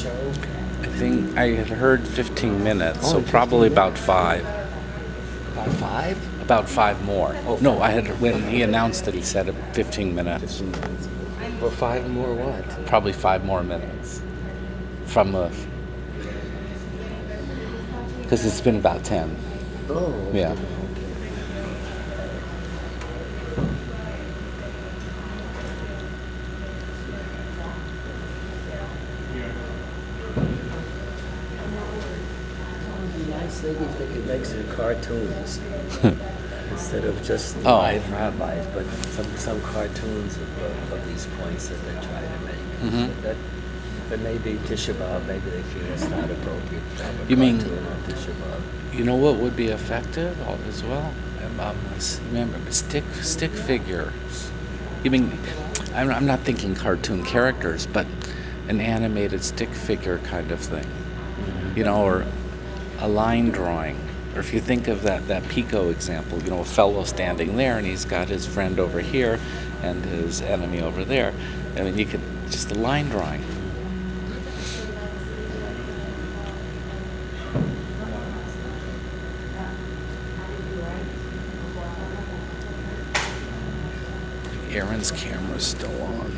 show? I think I had heard 15 minutes, so Only 15 probably about minutes? 5. About 5? About 5 more. Oh, No, 5. I had when he announced it, he said 15 minutes. 15 minutes. Or 5 more what? Probably 5 more minutes from the. Because it's been about 10. Oh. Yeah. Nice maybe if they could make some cartoons instead of just Oh. live rabbis, but some cartoons of these points that they're trying to make. Mhm. But maybe Tisha B'Av, maybe they feel it's not appropriate to have a You mean- cartoon on Tisha B'Av. You know what would be effective as well? Remember, stick figures. You mean, I'm not thinking cartoon characters, but an animated stick figure kind of thing. You know, or a line drawing. Or if you think of that Pico example, you know, a fellow standing there and he's got his friend over here and his enemy over there. I mean, you could, just a line drawing. Aaron's camera's still on.